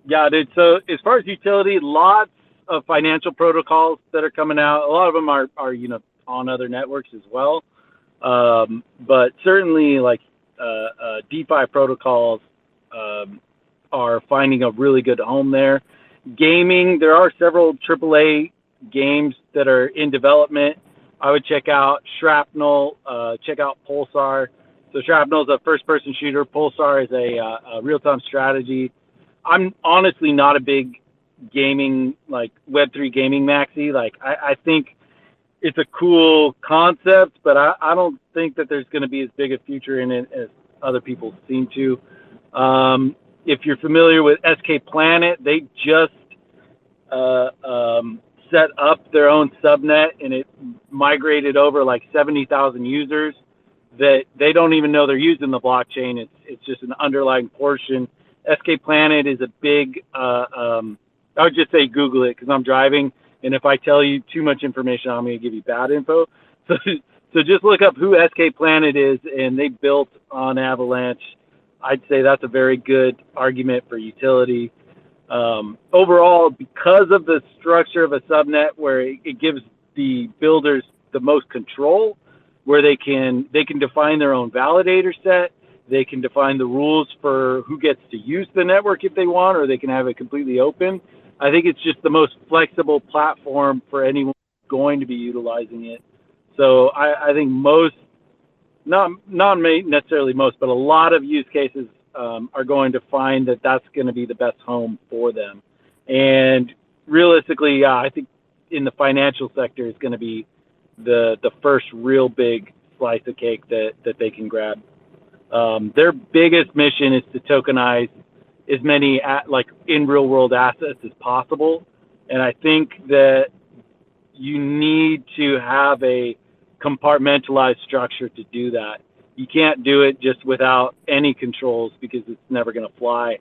Yeah, dude. So as far as utility, lots of financial protocols that are coming out. A lot of them are on other networks as well. But certainly like DeFi protocols are finding a really good home there. Gaming, there are several AAA games that are in development. I would check out Shrapnel, check out Pulsar. So Shrapnel is a first-person shooter. Pulsar is a real-time strategy. I'm honestly not a big gaming, like Web3 gaming maxi. Like I think it's a cool concept, but I don't think that there's going to be as big a future in it as other people seem to. If you're familiar with SK Planet, they just set up their own subnet, and it migrated over like 70,000 users that they don't even know they're using the blockchain. It's just an underlying portion. SK Planet is a big, I would just say Google it because I'm driving. And if I tell you too much information, I'm going to give you bad info. So just look up who SK Planet is, and they built on Avalanche. I'd say that's a very good argument for utility. Overall, because of the structure of a subnet where it gives the builders the most control, where they can define their own validator set, they can define the rules for who gets to use the network if they want, or they can have it completely open. I think it's just the most flexible platform for anyone going to be utilizing it. So I think most, not necessarily most, but a lot of use cases are going to find that that's going to be the best home for them. And realistically, I think in the financial sector is going to be the first real big slice of cake that they can grab. Their biggest mission is to tokenize as many like in real world assets as possible. And I think that you need to have a compartmentalized structure to do that. You can't do it just without any controls because it's never going to fly.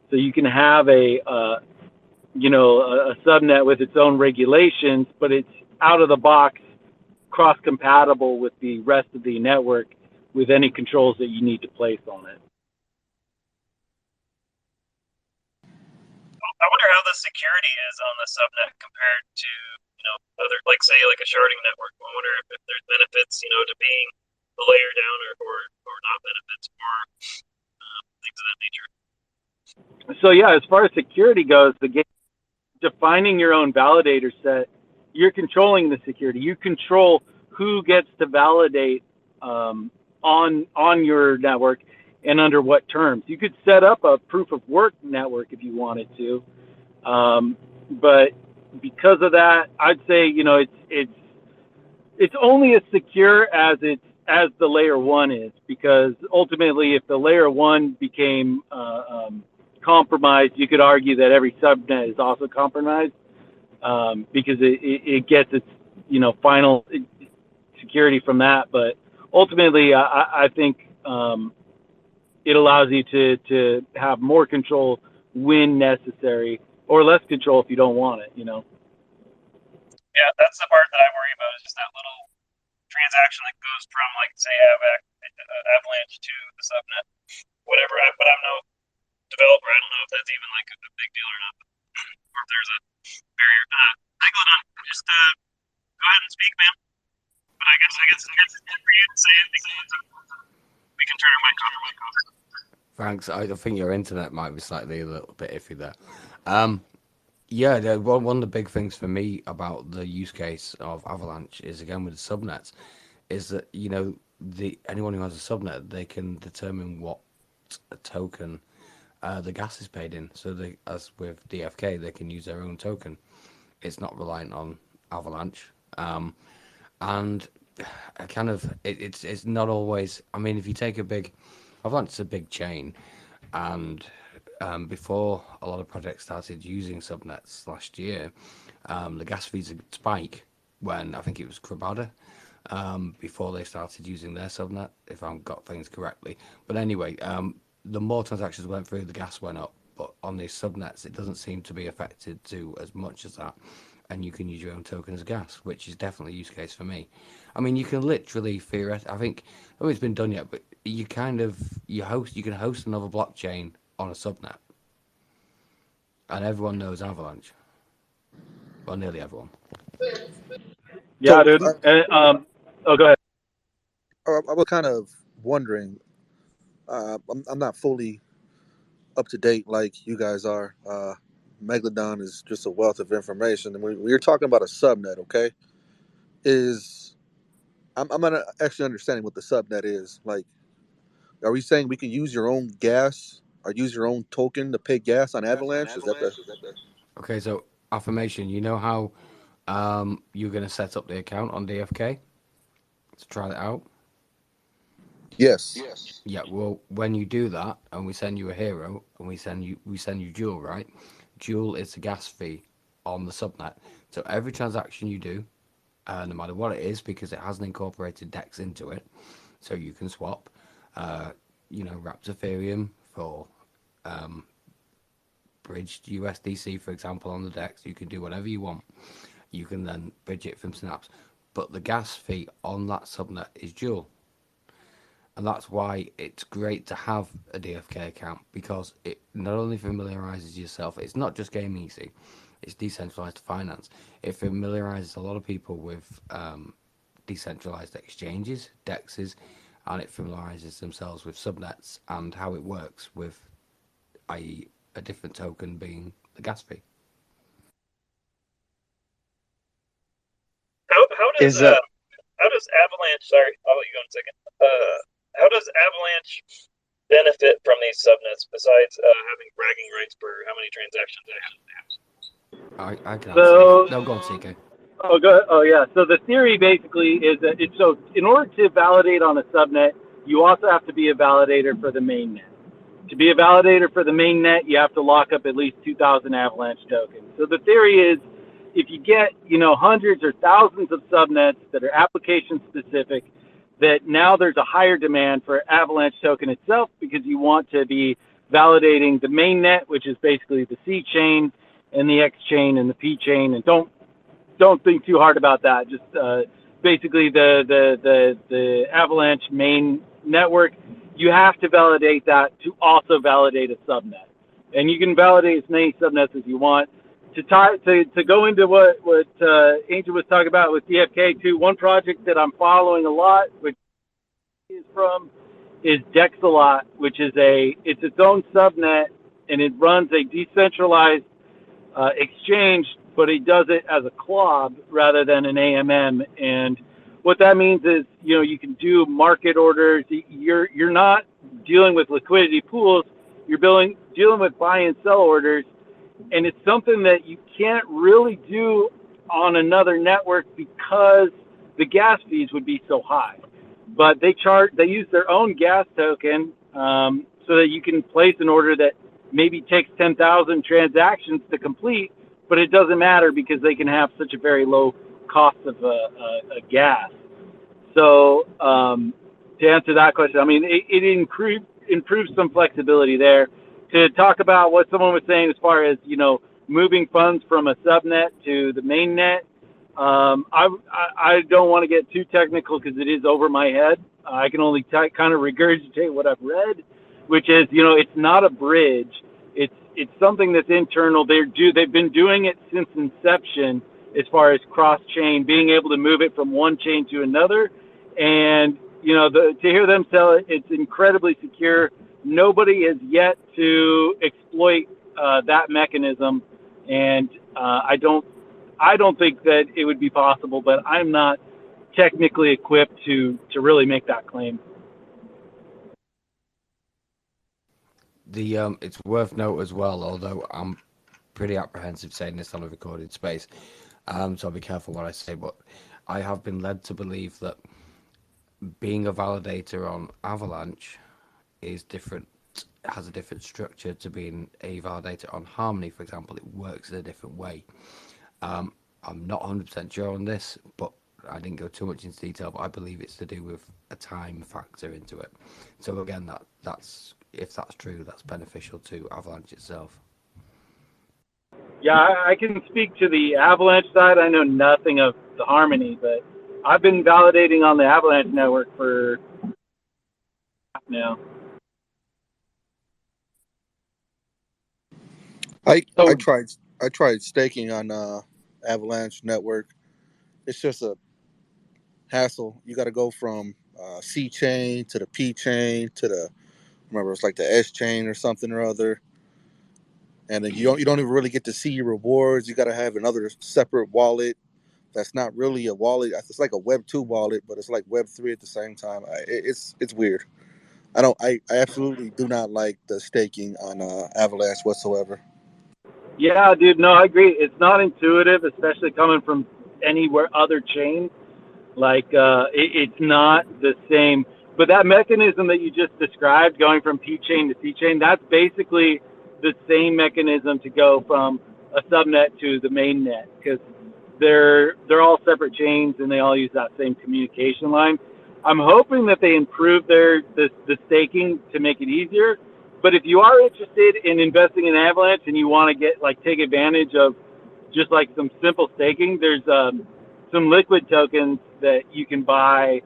So you can have a subnet with its own regulations, but it's out of the box, cross-compatible with the rest of the network with any controls that you need to place on it. I wonder how the security is on the subnet compared to, other, like say like a sharding network. I wonder if there's benefits, to being the layer down or not benefits for things of that nature. So yeah, as far as security goes, the game defining your own validator set, you're controlling the security. You control who gets to validate on your network and under what terms. You could set up a proof of work network if you wanted to, but because of that, I'd say it's only as secure as the layer one is, because ultimately, if the layer one became compromised, you could argue that every subnet is also compromised because it gets its final security from that. But ultimately, I think it allows you to have more control when necessary, or less control if you don't want it. Yeah, that's the part that I worry about, is just that little transaction that goes from, like, say, Avalanche to the subnet, whatever. But I'm no developer. I don't know if that's even like a big deal or not, or if there's a barrier. Megalodon, just go ahead and speak, man. But I guess it's for you to say anything. We can turn our mic off. Thanks. I think your internet might be slightly a little bit iffy there. Yeah, one of the big things for me about the use case of Avalanche is, again, with the subnets, is that anyone who has a subnet, they can determine what token the gas is paid in. So as with DFK, they can use their own token. It's not reliant on Avalanche, and it's not always. I mean, if you take Avalanche is a big chain, and before a lot of projects started using subnets last year, the gas fees would spike when I think it was Krabada, before they started using their subnet, if I've got things correctly. But anyway, the more transactions went through, the gas went up. But on these subnets, it doesn't seem to be affected to as much as that. And you can use your own token as gas, which is definitely a use case for me. I mean, you can literally theoretically, I don't think it's been done yet, but you can host another blockchain on a subnet, and everyone knows Avalanche. Well, nearly everyone. Yeah, dude. Go ahead. I was kind of wondering. I'm not fully up to date like you guys are. Megalodon is just a wealth of information. And when you're talking about a subnet, okay, I'm not actually understanding what the subnet is. Like, are we saying we can use your own gas or use your own token to pay gas on Avalanche? Is that the? Okay, so affirmation. You know how you're going to set up the account on DFK to try that out? Yes. Yeah, well, when you do that, and we send you a hero, and we send you Joule, right? Joule is the gas fee on the subnet. So every transaction you do, no matter what it is, because it has an incorporated DEX into it, so you can swap, wrapped Ethereum for bridged USDC, for example, on the DEX. You can do whatever you want. You can then bridge it from Snaps. But the gas fee on that subnet is Joule. And that's why it's great to have a DFK account, because it not only familiarizes yourself, it's not just Game Easy, it's decentralized finance. It familiarizes a lot of people with decentralized exchanges, DEXs, and it familiarizes themselves with subnets and how it works with, i.e., a different token being the gas fee. How does Avalanche? Sorry, I'll let you go in a second. How does Avalanche benefit from these subnets besides having bragging rights for how many transactions they have? I can answer. No, go on, CK. Oh, go ahead. Oh, yeah. So the theory basically is that in order to validate on a subnet, you also have to be a validator for the mainnet. To be a validator for the mainnet, you have to lock up at least 2,000 Avalanche tokens. So the theory is, if you get hundreds or thousands of subnets that are application specific, that now there's a higher demand for Avalanche token itself, because you want to be validating the mainnet, which is basically the C chain and the X chain and the P chain. And don't think too hard about that. Just basically the Avalanche main network. You have to validate that to also validate a subnet, and you can validate as many subnets as you want. To go into what Angel was talking about with DFK too, one project that I'm following a lot, which is Dexalot, which is its own subnet, and it runs a decentralized exchange, but it does it as a CLOB rather than an AMM. And what that means is, you can do market orders. You're not dealing with liquidity pools. You're dealing with buy and sell orders. And it's something that you can't really do on another network because the gas fees would be so high. But they use their own gas token so that you can place an order that maybe takes 10,000 transactions to complete, but it doesn't matter because they can have such a very low cost of a gas. So to answer that question, I mean, it improves some flexibility there. To talk about what someone was saying as far as, moving funds from a subnet to the main net, I don't want to get too technical because it is over my head. I can only kind of regurgitate what I've read, which is, it's not a bridge. It's something that's internal. They've been doing it since inception as far as cross-chain, being able to move it from one chain to another. And, to hear them sell it, it's incredibly secure. Nobody has yet to exploit that mechanism. And I don't think that it would be possible, but I'm not technically equipped to really make that claim. It's worth note as well, although I'm pretty apprehensive saying this on a recorded space, so I'll be careful what I say, but I have been led to believe that being a validator on Avalanche is different, has a different structure to being a validator on Harmony, for example. It works in a different way. I'm not 100% sure on this, but I didn't go too much into detail, but I believe it's to do with a time factor into it. So again, that's if that's true, that's beneficial to Avalanche itself. Yeah, I can speak to the Avalanche side. I know nothing of the Harmony, but I've been validating on the Avalanche network for now. I tried staking on Avalanche network. It's just a hassle. You got to go from C chain to the P chain to the remember it's like the S chain or something or other. And then you don't even really get to see your rewards. You got to have another separate wallet. That's not really a wallet. It's like a Web 2 wallet, but it's like Web 3 at the same time. It's weird. I absolutely do not like the staking on Avalanche whatsoever. Yeah, dude. No, I agree. It's not intuitive, especially coming from anywhere other chain. Like it's not the same. But that mechanism that you just described, going from P chain to C chain, that's basically the same mechanism to go from a subnet to the main net, because they're all separate chains and they all use that same communication line. I'm hoping that they improve the staking to make it easier. But if you are interested in investing in Avalanche and you want to take advantage of just like some simple staking, there's some liquid tokens that you can buy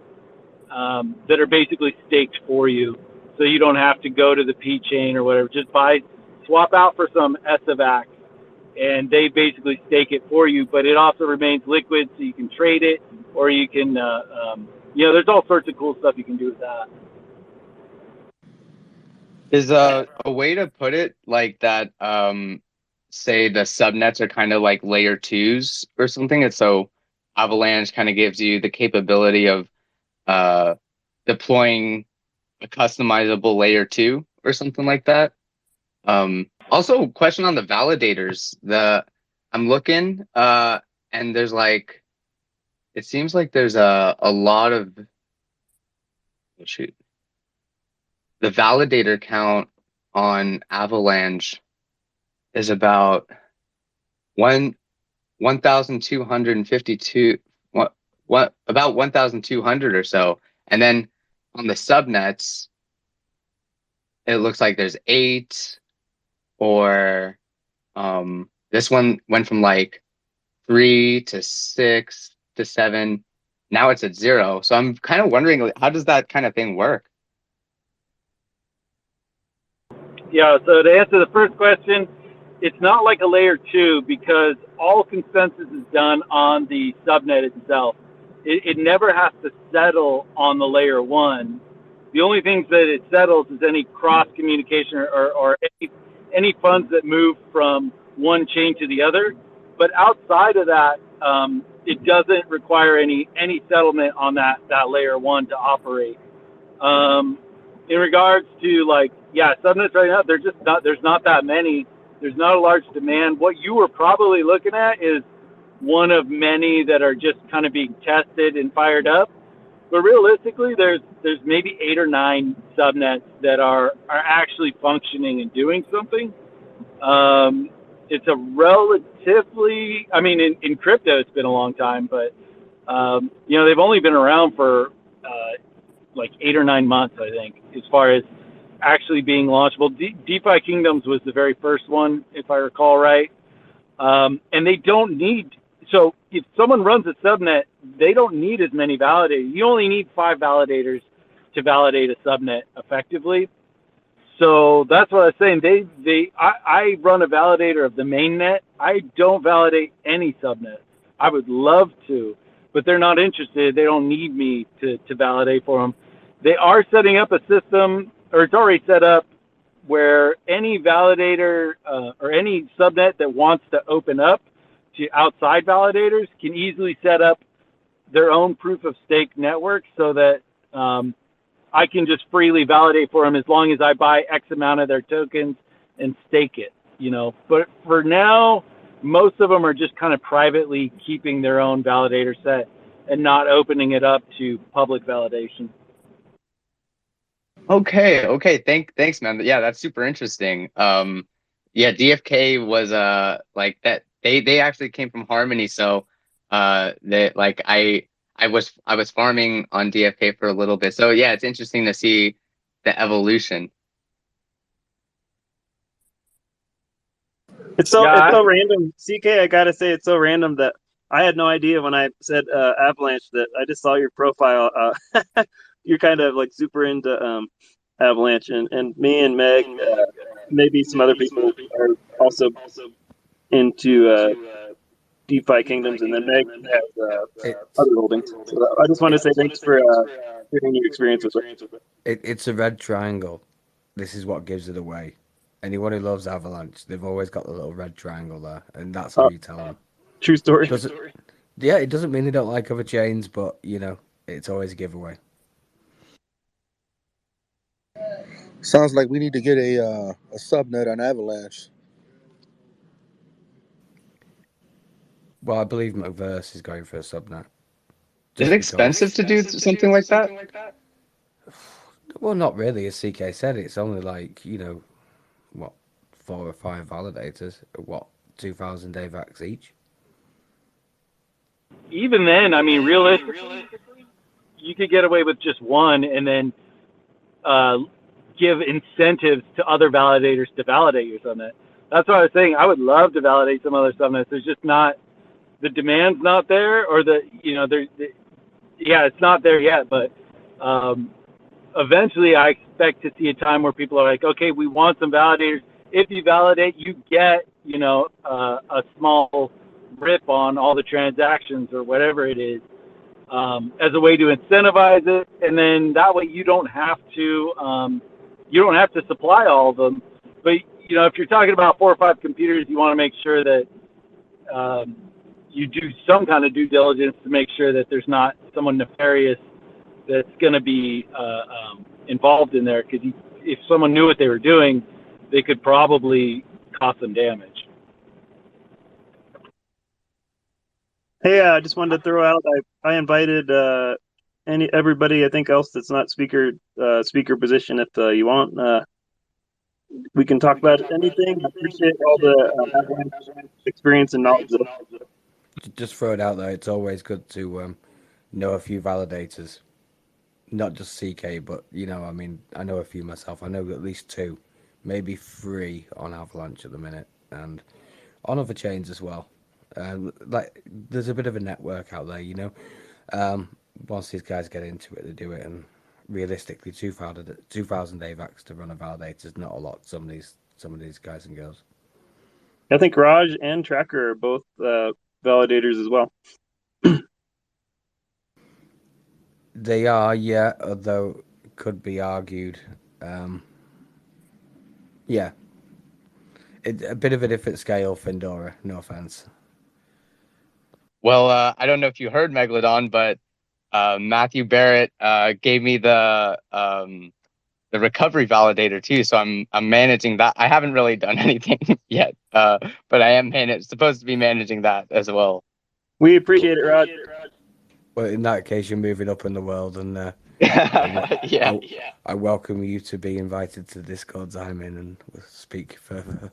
that are basically staked for you, so you don't have to go to the P chain or whatever. Just swap out for some SAVAX, and they basically stake it for you. But it also remains liquid, so you can trade it, or you can, there's all sorts of cool stuff you can do with that. Is a way to put it like that? Say the subnets are kind of like layer 2s or something, and so Avalanche kind of gives you the capability of deploying a customizable layer 2 or something like that. Also, question on the validators. I'm looking, and there's like, it seems like there's a lot of, the validator count on Avalanche is about 1,252. What about 1,200 or so, and then on the subnets, it looks like there's 8, or this one went from like 3 to 6 to 7. Now it's at 0. So I'm kind of wondering, like, how does that kind of thing work? Yeah, so to answer the first question, it's not like a layer 2 because all consensus is done on the subnet itself. It never has to settle on the layer 1. The only things that it settles is any cross communication or any funds that move from one chain to the other. But outside of that, it doesn't require any settlement on that layer 1 to operate. In regards to subnets right now, there's not that many. There's not a large demand. What you were probably looking at is one of many that are just kind of being tested and fired up. But realistically, there's maybe 8 or 9 subnets that are actually functioning and doing something. It's a relatively, in crypto, it's been a long time, but they've only been around for like 8 or 9 months, I think, as far as actually being launchable. DeFi Kingdoms was the very first one, if I recall right. And they don't need, so if someone runs a subnet, they don't need as many validators. You only need 5 validators to validate a subnet effectively. So that's what I was saying. I run a validator of the main net. I don't validate any subnets. I would love to, but they're not interested. They don't need me to validate for them. They are setting up a system, or it's already set up, where any validator or any subnet that wants to open up to outside validators can easily set up their own proof of stake network, so that I can just freely validate for them as long as I buy X amount of their tokens and stake it, But for now, most of them are just kind of privately keeping their own validator set and not opening it up to public validation. Okay. Thanks, man. Yeah, that's super interesting. DFK was like that. They actually came from Harmony, so they like I was farming on DFK for a little bit. So yeah, it's interesting to see the evolution. It's so random. CK, I gotta say, it's so random that I had no idea when I said Avalanche that I just saw your profile. You're kind of like super into Avalanche, and me and Meg, maybe some other people are also into DeFi Kingdoms, and then Meg has other holdings. So I just want to say thanks for sharing your experience with it. It's a red triangle. this is what gives it away. Anyone who loves Avalanche, they've always got the little red triangle there, and that's how you tell them. True story. Yeah, it doesn't mean they don't like other chains, but you know, it's always a giveaway. Sounds like we need to get a subnet on Avalanche. Well, I believe McVerse is going for a subnet. Is it expensive to do something like that? Well, not really. As CK said, it's only like, you know, what, 4 or 5 validators, what, 2,000 AVAX each? Even then, I mean, realistically, you could get away with just one and then give incentives to other validators to validate your subnet. That's what I was saying. I would love to validate some other subnets. There's just not, the demand's not there, or it's not there yet, but eventually I expect to see a time where people are like, okay, we want some validators. If you validate, you get, a small rip on all the transactions or whatever it is, as a way to incentivize it. And then that way you don't have to supply all of them. But, if you're talking about 4 or 5 computers, you want to make sure that, you do some kind of due diligence to make sure that there's not someone nefarious that's going to be involved in there. Because if someone knew what they were doing, they could probably cause some damage. Hey, I just wanted to throw out. I invited everybody I think else that's not speaker position. If you want, we can talk about anything. I appreciate all the experience and knowledge. Just throw it out there. It's always good to know a few validators, not just CK, but I mean, I know a few myself. I know at least 2, maybe 3 on Avalanche at the minute, and on other chains as well. Like, there's a bit of a network out there, Once these guys get into it, they do it, and realistically, 2,000 AVAX to run a validator is not a lot. Some of these guys and girls. I think Raj and Tracker are both validators as well. They are, yeah, although it could be argued. Yeah. A bit of a different scale, Findora, no offense. Well, I don't know if you heard Megalodon, but Matthew Barrett gave me the recovery validator too, so I'm managing that. I haven't really done anything yet, but I am supposed to be managing that as well. We appreciate it, Rod. Well, in that case, you're moving up in the world, and I welcome you to be invited to the Discords I'm in, and we'll speak further.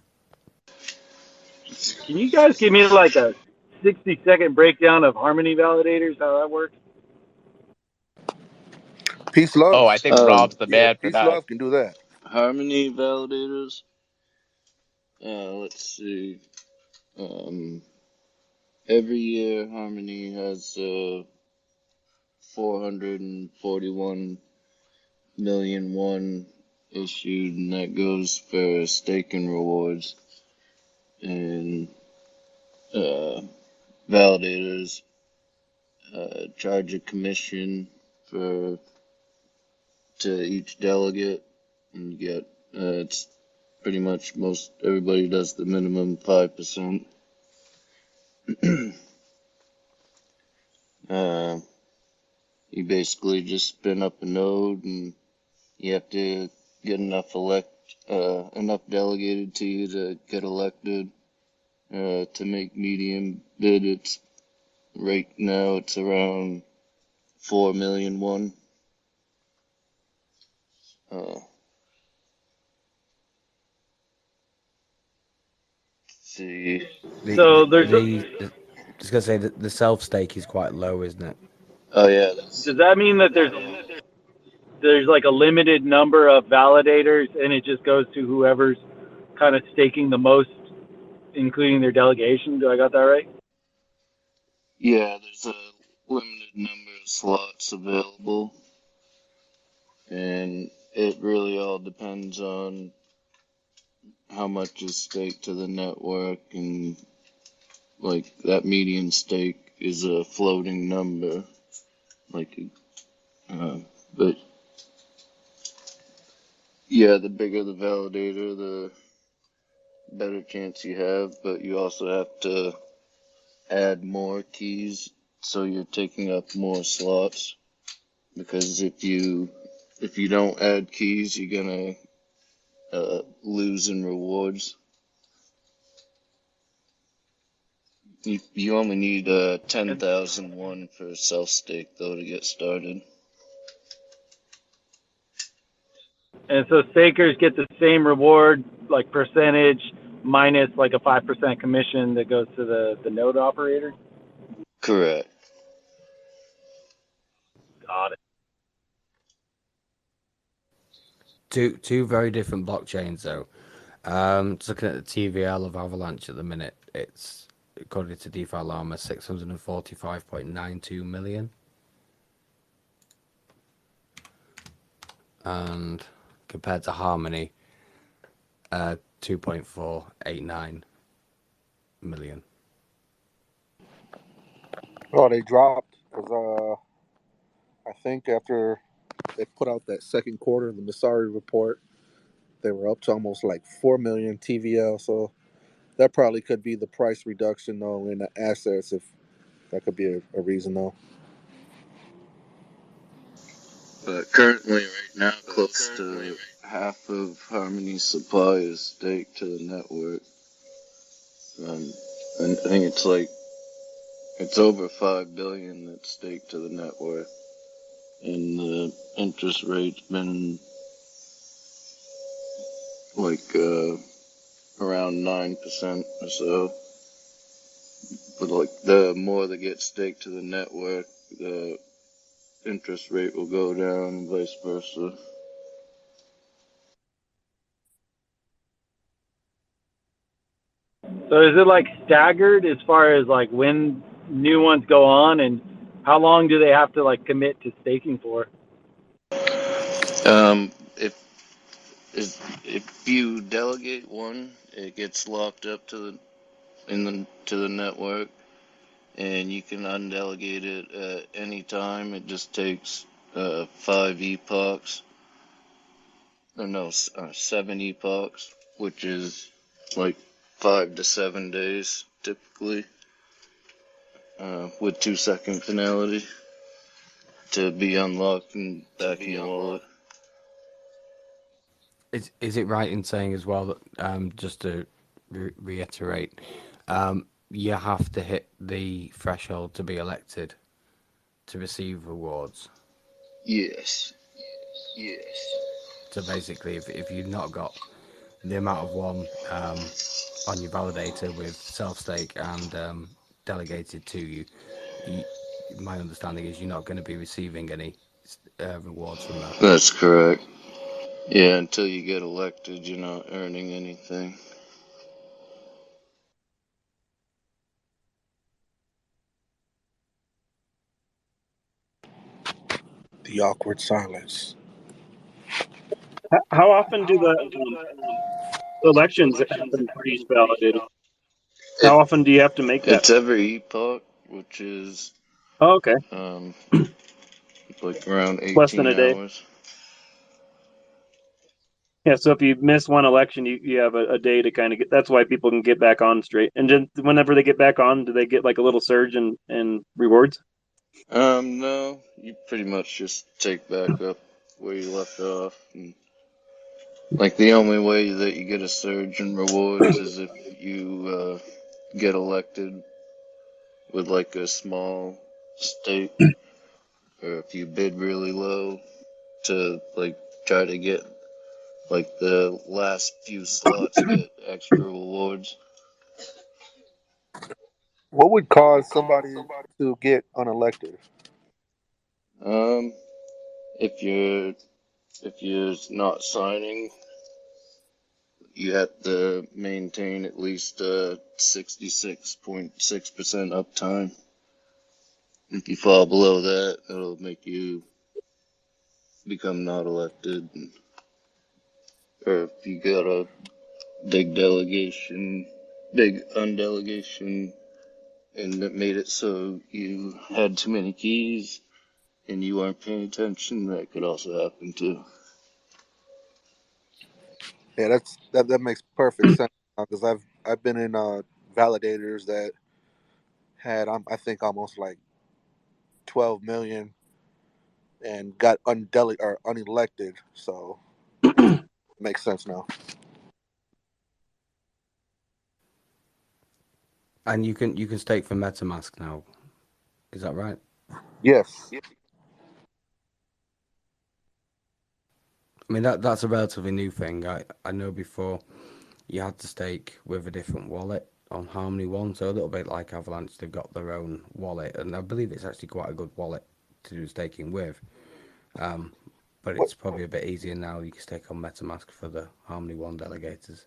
Can you guys give me like a 60-second breakdown of Harmony validators, how that works? Peace Love. Oh, I think Rob's the man for Peace that. Love can do that. Harmony validators. Let's see. Every year Harmony has 441 million issued, and that goes for staking rewards. And validators charge a commission to each delegate, and you get it's pretty much everybody does the minimum 5%. You basically just spin up a node, and you have to get enough delegated to you to get elected. To make median bid, right now it's around 4 million. See. So there's just gonna say that the self stake is quite low, isn't it? Oh yeah. Does that mean that there's like a limited number of validators, and it just goes to whoever's kind of staking the most, including their delegation? Do I got that right? Yeah, there's a limited number of slots available, and it really all depends on how much is staked to the network, and like that median stake is a floating number, but Yeah, the bigger the validator, the better chance you have, but you also have to add more keys, so you're taking up more slots. Because if you don't add keys, you're gonna lose in rewards. You only need 10,001 for self stake though to get started. And so stakers get the same reward, like percentage, minus like a 5% commission that goes to the node operator. Correct. Got it. Two very different blockchains though. Just looking at the TVL of Avalanche at the minute, it's according to DeFi Llama 645.92 million, and compared to Harmony, 2.489 million. Oh, they dropped because I think after they put out that second quarter, the Messari report, they were up to almost like 4 million TVL. So that probably could be the price reduction though in the assets, if that could be a reason though. But currently, right now, close to half of Harmony's supply is staked to the network. And I think it's over 5 billion that's staked to the network, and the interest rate's been like around 9% or so. But like the more that get staked to the network, the interest rate will go down and vice versa. So is it like staggered as far as like when new ones go on, and how long do they have to like commit to staking for? If you delegate one, it gets locked up to the network, and you can undelegate it at any time. It just takes 5 epochs, or no, 7 epochs, which is like 5 to 7 days typically, with 2-second penalty to be unlocked and back in your wallet. Is it right in saying as well that just to reiterate, you have to hit the threshold to be elected to receive rewards? Yes. So basically, if you've not got the amount of one on your validator with self stake and delegated to you, my understanding is you're not going to be receiving any rewards from that. That's correct. Yeah, until you get elected, you're not earning anything. The awkward silence. How often do the elections happen for each validator? How often do you have to make that? It's every epoch, which is okay. Like around 18 Less than a day. hours. Yeah, so if you miss one election, you have a day to kind of get. That's why people can get back on straight. And then whenever they get back on, do they get like a little surge in rewards? No, you pretty much just take back up where you left off. And, like, the only way that you get a surge in rewards is if you get elected with like a small stake, or if you bid really low to like try to get like the last few slots get extra rewards. What would cause somebody to get unelected? If you're not signing, you have to maintain at least 66.6% uptime. If you fall below that, it'll make you become not elected. Or if you got a big undelegation, and it made it so you had too many keys and you weren't paying attention, that could also happen too. Yeah, that makes perfect sense because I've been in validators that had I think almost like 12 million and got or unelected. So it makes sense now. And you can stake for MetaMask now. Is that right? Yes. I mean that's a relatively new thing. I know before you had to stake with a different wallet on Harmony One, so a little bit like Avalanche, they've got their own wallet, and I believe it's actually quite a good wallet to do staking with. But What? it's probably a bit easier now. You can stake on MetaMask for the Harmony One delegators.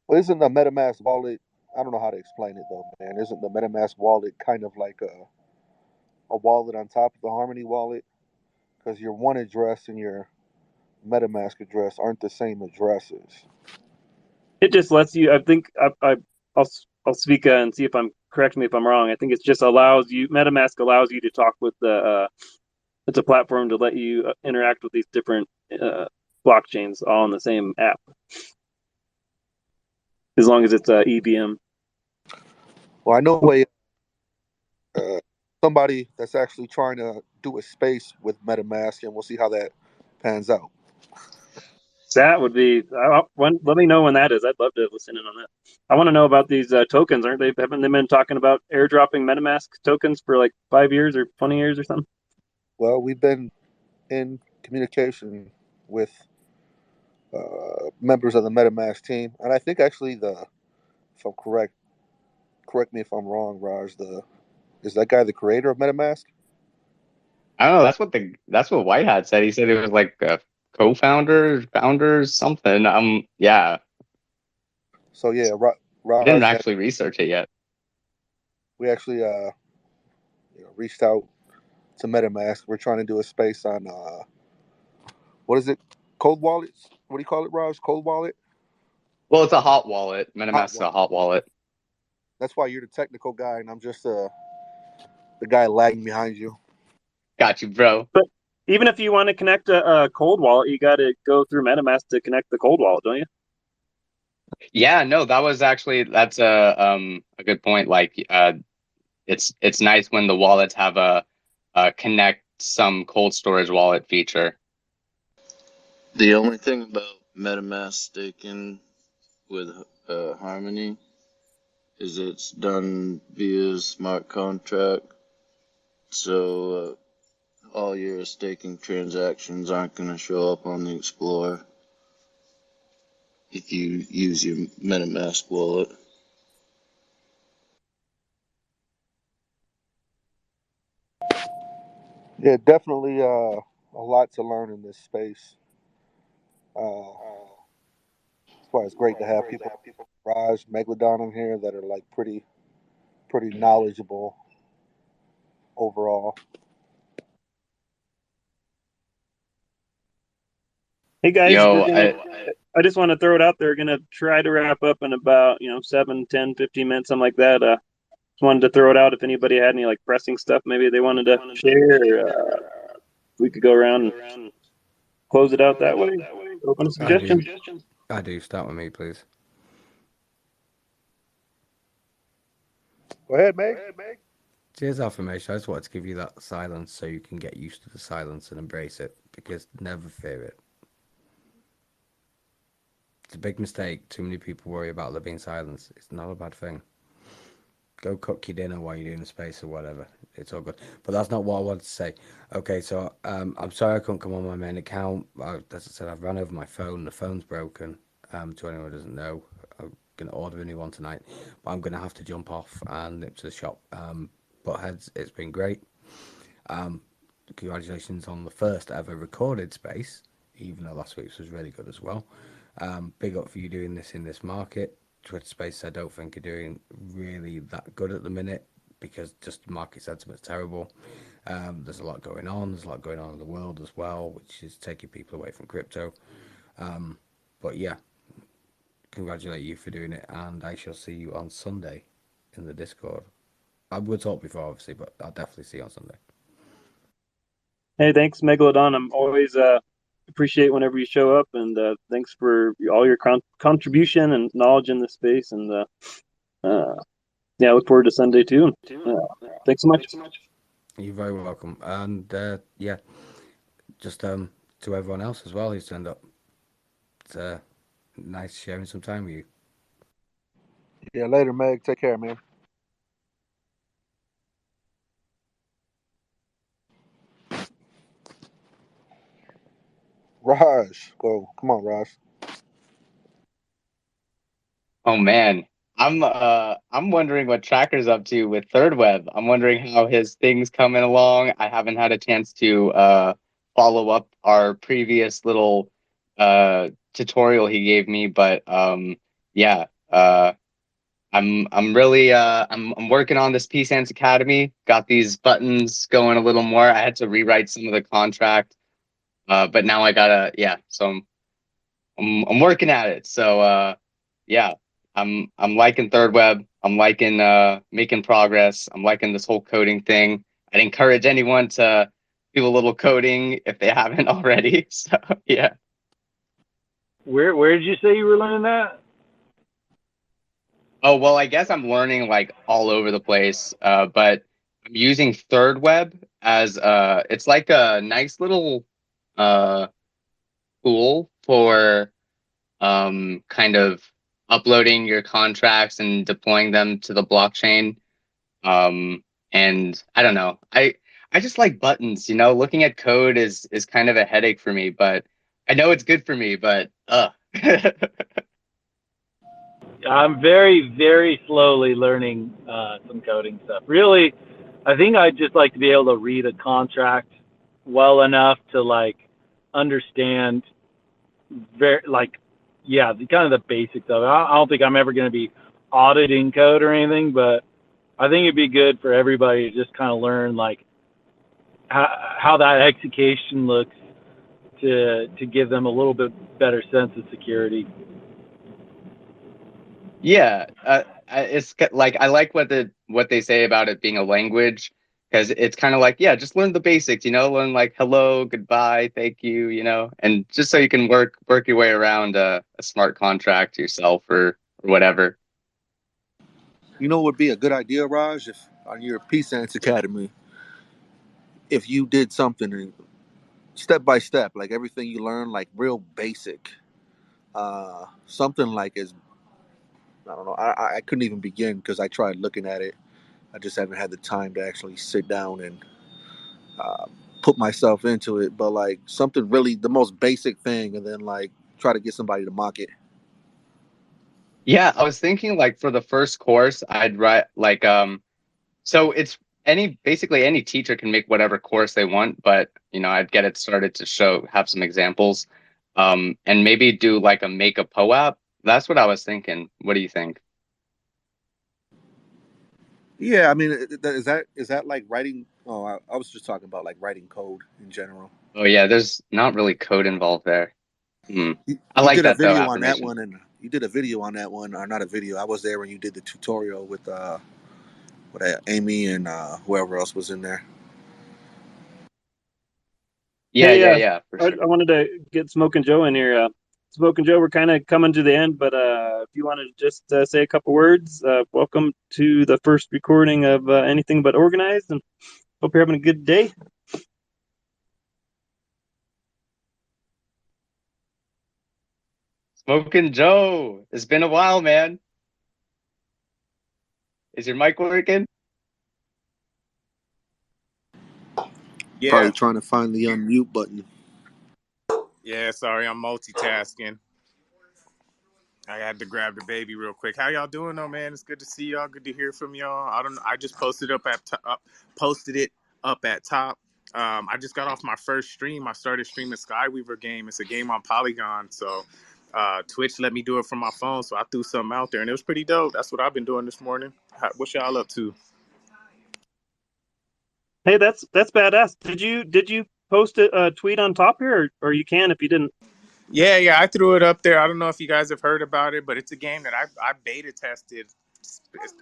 Well, isn't the MetaMask wallet? I don't know how to explain it though, man. Isn't the MetaMask wallet kind of like a wallet on top of the Harmony wallet? Because your one address and your MetaMask address aren't the same addresses. It just lets you. I think I'll speak and see if I'm correct me if I'm wrong. I think it just allows you. MetaMask allows you to talk with the. It's a platform to let you interact with these different blockchains all in the same app, as long as it's EVM. Well, I know somebody that's actually trying to do a space with MetaMask, and we'll see how that pans out. That would be. Let me know when that is. I'd love to listen in on that. I want to know about these tokens. Aren't they? Haven't they been talking about airdropping MetaMask tokens for like 5 years or 20 years or something? Well, we've been in communication with members of the MetaMask team, and I think actually if I'm correct me if I'm wrong, Raj. Is that guy the creator of MetaMask? I don't know. That's what White Hat said. He said it was like a founders, something. Yeah. So yeah, I didn't Raj. actually research it yet. We actually reached out to MetaMask. We're trying to do a space on what is it? Cold wallets? What do you call it, Raj? Cold wallet? Well, it's a hot wallet. Hot MetaMask's a wallet. hot wallet. That's why you're the technical guy, and I'm just the guy lagging behind you. Got you, bro. But even if you want to connect a cold wallet, you got to go through MetaMask to connect the cold wallet, don't you? Yeah, no, that's a good point. Like, it's nice when the wallets have a connect some cold storage wallet feature. The only thing about MetaMask staking with Harmony is it's done via smart contract, so all your staking transactions aren't going to show up on the Explorer if you use your MetaMask wallet. Yeah, definitely a lot to learn in this space. That's why it's great to have people like Raj, Megalodon in here that are like pretty knowledgeable overall. Hey guys, Yo, I just want to throw it out there. We're gonna try to wrap up in about 7, 10, 15 minutes, something like that. Just wanted to throw it out if anybody had any like pressing stuff maybe they wanted to share. We could go around and close it out that way. Open a suggestion. I do. Start with me, please. Go ahead, Meg. Cheers, affirmation. I just wanted to give you that silence so you can get used to the silence and embrace it, because never fear it. It's a big mistake. Too many people worry about there being silence. It's not a bad thing. Go cook your dinner while you're doing the space or whatever. It's all good. But that's not what I wanted to say. Okay, so I'm sorry I couldn't come on my main account. As I said, I've run over my phone. The phone's broken. To anyone who doesn't know, I'm going to order a new one tonight. But I'm going to have to jump off and nip to the shop. But heads, it's been great. Congratulations on the first ever recorded space, even though last week's was really good as well. Big up for you doing this in this market. Twitter Space I don't think are doing really that good at the minute because just market sentiment's terrible. There's a lot going on. There's a lot going on in the world as well, which is taking people away from crypto. But yeah, congratulate you for doing it, and I shall see you on Sunday in the Discord. I would talk before, obviously, but I'll definitely see you on Sunday. Hey, thanks, Megalodon. I'm always appreciate whenever you show up, and thanks for all your contribution and knowledge in this space. And yeah, I look forward to Sunday too. Thanks so much. You're very welcome. And yeah, just to everyone else as well who's turned up. It's nice sharing some time with you. Yeah, later, Meg. Take care, man. Raj, go. Come on, Raj. Oh man, I'm wondering what Tracker's up to with Third Web. I'm wondering how his thing's coming along. I haven't had a chance to follow up our previous little tutorial he gave me, but yeah, I'm really I'm working on this P-Sense Academy. Got these buttons going a little more. I had to rewrite some of the contract, but now I gotta so I'm working at it. So yeah, I'm liking Third Web. I'm liking making progress. I'm liking this whole coding thing. I'd encourage anyone to do a little coding if they haven't already. So yeah. Where did you say you were learning that? Oh well, I guess I'm learning like all over the place. But I'm using Third Web as it's like a nice little uh tool for kind of uploading your contracts and deploying them to the blockchain. And I don't know. I just like buttons, you know. Looking at code is kind of a headache for me, but I know it's good for me, but I'm very, very slowly learning some coding stuff. Really, I think I'd just like to be able to read a contract well enough to like understand the kind of the basics of it. I don't think I'm ever going to be auditing code or anything, but I think it'd be good for everybody to just kind of learn like how that execution looks to give them a little bit better sense of security. yeah, it's like I like what they say about it being a language, because it's kind of like, yeah, just learn the basics, you know, learn like hello, goodbye, thank you, you know, and just so you can work your way around a smart contract yourself or whatever. You know what would be a good idea, Raj, if on your P-Sense Academy, if you did something step by step, like everything you learn, like real basic, something like as I don't know, I couldn't even begin because I tried looking at it. I just haven't had the time to actually sit down and uh, put myself into it. But like something really, the most basic thing, and then like try to get somebody to mock it. Yeah, I was thinking like for the first course, I'd write like so it's basically any teacher can make whatever course they want, but you know, I'd get it started to have some examples. And maybe do like a make a POAP. That's what I was thinking. What do you think? Yeah, I mean, is that like writing? Oh, I was just talking about like writing code in general. Oh yeah, there's not really code involved there. Hmm. I You like did a that though, video on that affirmation. one, and you did a video on that one, or not a video. I was there when you did the tutorial with Amy and whoever else was in there. Yeah, Hey, yeah, for I sure. wanted to get Smoke and Joe in here. Smoke and Joe, we're kind of coming to the end, but if you want to just say a couple words, welcome to the first recording of Anything But Organized, and hope you're having a good day. Smoking Joe, it's been a while, man. Is your mic working? Yeah, Probably trying to find the unmute button. yeah. Sorry, I'm multitasking. I had to grab the baby real quick. How y'all doing, though, man? It's good to see y'all. Good to hear from y'all. I just posted posted it up at top. I just got off my first stream. I started streaming Skyweaver game. It's a game on Polygon. So Twitch let me do it from my phone. So I threw something out there, and it was pretty dope. That's what I've been doing this morning. What y'all up to? Hey, that's badass. Did you post a tweet on top here, or you can if you didn't? Yeah, I threw it up there. I don't know if you guys have heard about it, but it's a game that I beta tested.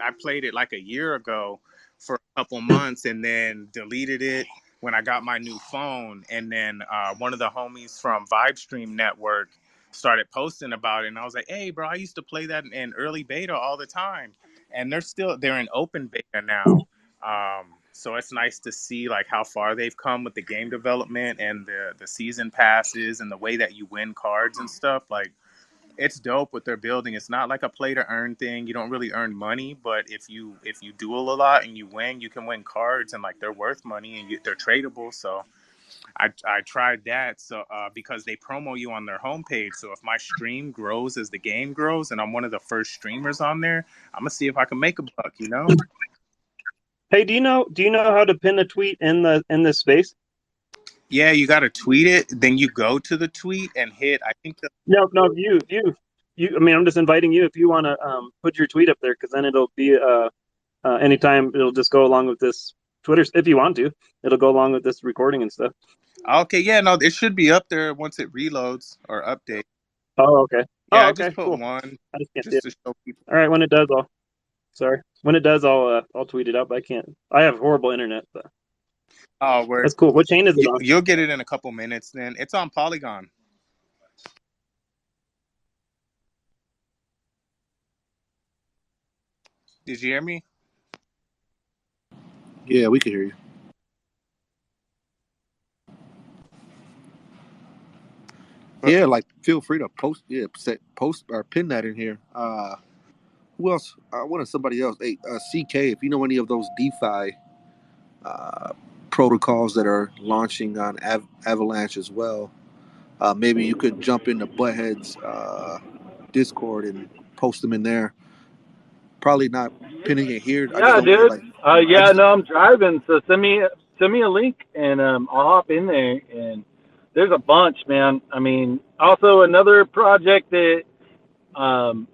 I played it like a year ago for a couple months and then deleted it when I got my new phone, and then one of the homies from Vibestream Network started posting about it, and I was like, "Hey, bro, I used to play that in early beta all the time," and they're in open beta now. So it's nice to see like how far they've come with the game development and the season passes and the way that you win cards and stuff. Like, it's dope what they're building. It's not like a play to earn thing. You don't really earn money, but if you duel a lot and you win, you can win cards, and like they're worth money and they're tradable. So I tried that because they promo you on their homepage. So if my stream grows as the game grows and I'm one of the first streamers on there, I'm gonna see if I can make a buck. Hey, do you know how to pin a tweet in the space? Yeah, you got to tweet it. Then you go to the tweet and hit. I think No, you. I mean, I'm just inviting you if you want to put your tweet up there, because then it'll be anytime it'll just go along with this Twitter. If you want to, it'll go along with this recording and stuff. Okay, yeah, no, it should be up there once it reloads or updates. Oh, okay. Yeah, I I just put cool. one I just can't see just it. to show people. All right, when it does, I'll tweet it out. But I can't. I have horrible internet. So. Oh, That's cool. What chain is it on? You'll get it in a couple minutes. Then it's on Polygon. Did you hear me? Yeah, we can hear you. Yeah, like feel free to post or pin that in here. Who else? I wanted somebody else. Hey, CK, if you know any of those DeFi protocols that are launching on Avalanche as well, maybe you could jump into Butthead's Discord and post them in there. Probably not pinning it here. Yeah, dude. I'm driving, so send me a link, and I'll hop in there. And there's a bunch, man. I mean, also another project that I'm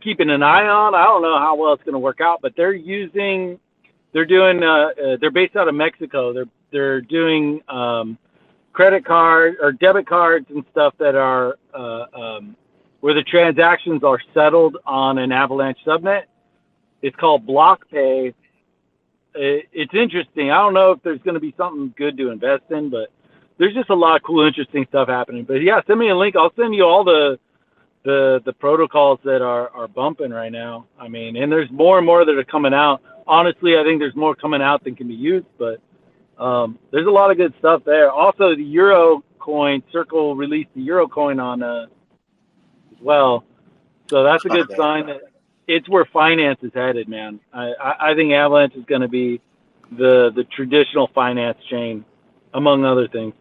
keeping an eye on. I don't know how well it's going to work out, but they're based out of Mexico. They're doing credit card or debit cards and stuff that are where the transactions are settled on an Avalanche subnet. It's called BlockPay. It's interesting. I don't know if there's going to be something good to invest in, but there's just a lot of cool, interesting stuff happening. But yeah, send me a link. I'll send you all the protocols that are bumping right now. I mean, and there's more and more that are coming out. Honestly, I think there's more coming out than can be used, but there's a lot of good stuff there. Also, the Euro coin, Circle released the Euro coin on as well. So that's a good sign that it's where finance is headed, man. I think Avalanche is going to be the traditional finance chain, among other things.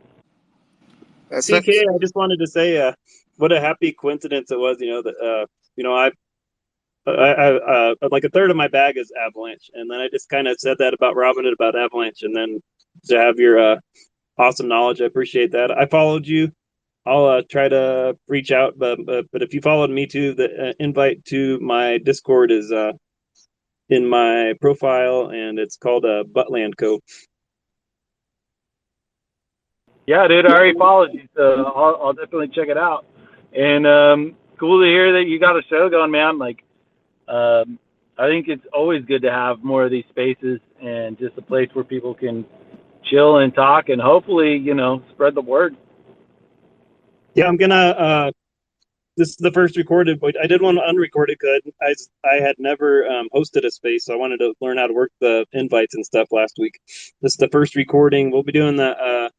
CK, I just wanted to say, what a happy coincidence it was. That I like a third of my bag is Avalanche, and then I just kind of said that about Robinhood, about Avalanche, and then to have your awesome knowledge, I appreciate that. I followed you. I'll try to reach out, but if you followed me too, the invite to my Discord is in my profile, and it's called Buttland Co. Yeah, dude, I already followed you, so I'll definitely check it out. And cool to hear that you got a show going, man. Like, I think it's always good to have more of these spaces and just a place where people can chill and talk and hopefully, spread the word. Yeah, I'm gonna. This is the first recorded, but I did one unrecorded because I had never hosted a space, so I wanted to learn how to work the invites and stuff last week. This is the first recording. We'll be doing the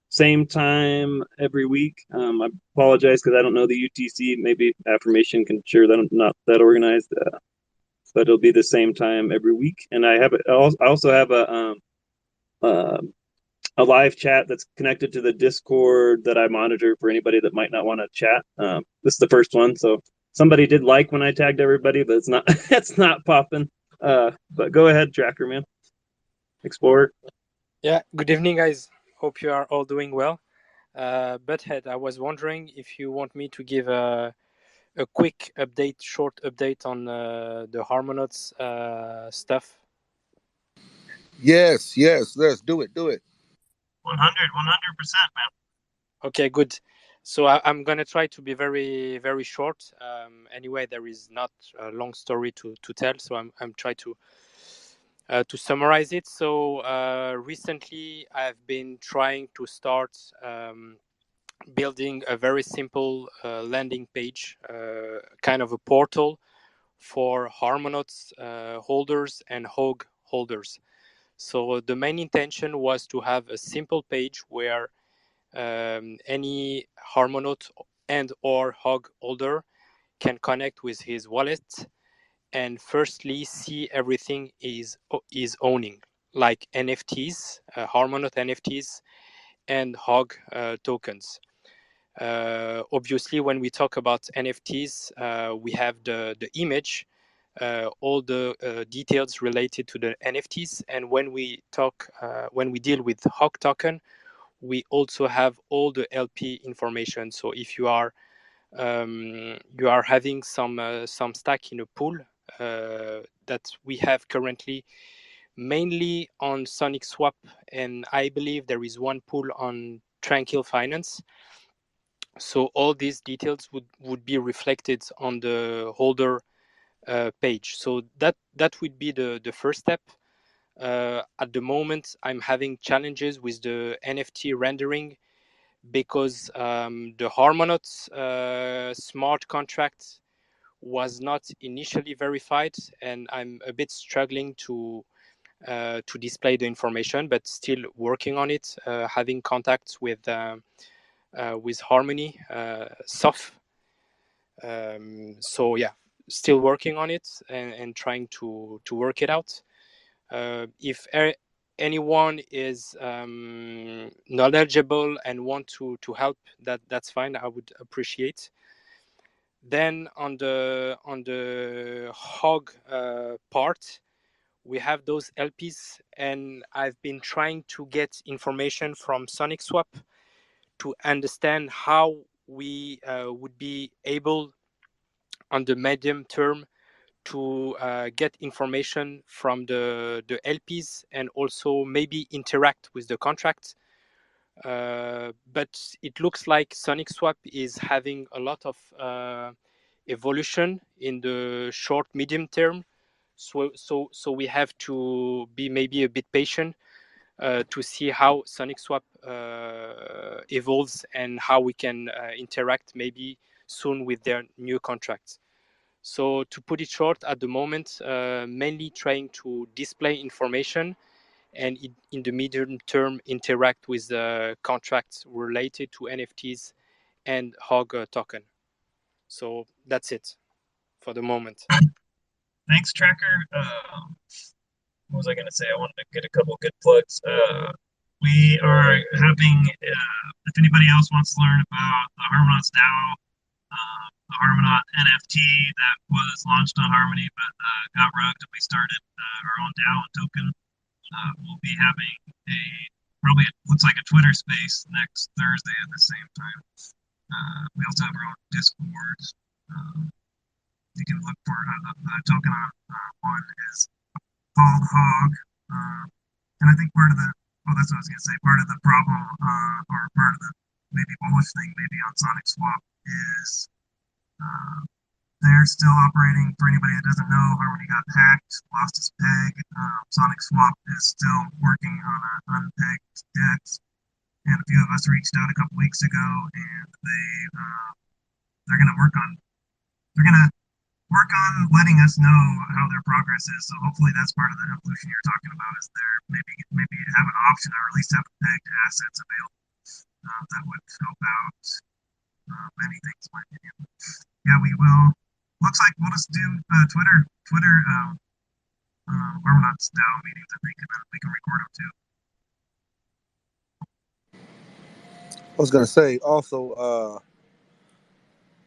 same time every week. I apologize because I don't know the UTC. Maybe Affirmation can share that I'm not that organized, but it'll be the same time every week. And I also have a live chat that's connected to the Discord that I monitor for anybody that might not want to chat. This is the first one, so somebody did like when I tagged everybody, but it's not it's not popping. But go ahead, Tracker Man, Explorer. Yeah, good evening, guys. Hope you are all doing well. Butthead, I was wondering if you want me to give a quick update, short update on the Harmonauts stuff. Yes, let's do it. 100%, man. Okay, good. So I'm going to try to be very, very short. Anyway, there is not a long story to tell, so I'm trying to To summarize it, so recently I've been trying to start building a very simple landing page, kind of a portal for Harmonauts holders and Hog holders. So the main intention was to have a simple page where any Harmonaut and or Hog holder can connect with his wallet and firstly see everything is owning, like NFTs, Harmonaut NFTs, and Hog tokens. Obviously, when we talk about NFTs, we have the image, all the details related to the NFTs, and when we deal with Hog token, we also have all the LP information. So if you are having some stack in a pool that we have currently mainly on SonicSwap, and I believe there is one pool on Tranquil Finance. So all these details would be reflected on the holder page. So that would be the first step. At the moment, I'm having challenges with the NFT rendering because the Harmonauts smart contract was not initially verified, and I'm a bit struggling to display the information, but still working on it. Having contacts with Harmony, Sof. So yeah, still working on it and trying to work it out. If anyone is knowledgeable and want to help, that's fine. I would appreciate. Then on the Hog part, we have those LPs, and I've been trying to get information from SonicSwap to understand how we would be able on the medium term to get information from the LPs and also maybe interact with the contract. But it looks like SonicSwap is having a lot of evolution in the short, medium term. So we have to be maybe a bit patient to see how SonicSwap evolves and how we can interact maybe soon with their new contracts. So to put it short, at the moment, mainly trying to display information and in the medium term interact with contracts related to NFTs and Hog token. So that's it for the moment. Thanks, Tracker. What was I going to say? I wanted to get a couple good plugs. We are having, if anybody else wants to learn about the Harmonauts DAO, the Harmonaut NFT that was launched on Harmony but got rugged, and we started our own DAO and token. We'll be having probably it looks like a Twitter space next Thursday at the same time. We also have our own Discord. You can look for the token on one is called Hog. And I think part of that's what I was going to say, part of the problem or part of the maybe bullish thing maybe on SonicSwap is they're still operating. For anybody that doesn't know, Harmony got hacked, lost its peg. SonicSwap is still working on an unpegged DEX, and a few of us reached out a couple weeks ago, and they're going to work on letting us know how their progress is. So hopefully that's part of the evolution you're talking about. Is there maybe have an option or at least have pegged assets available that would help out many things. In my opinion. Yeah, we will. Looks like we'll just do Twitter Harmonauts DAO meetings, I think, and then we can record them too. I was gonna say also,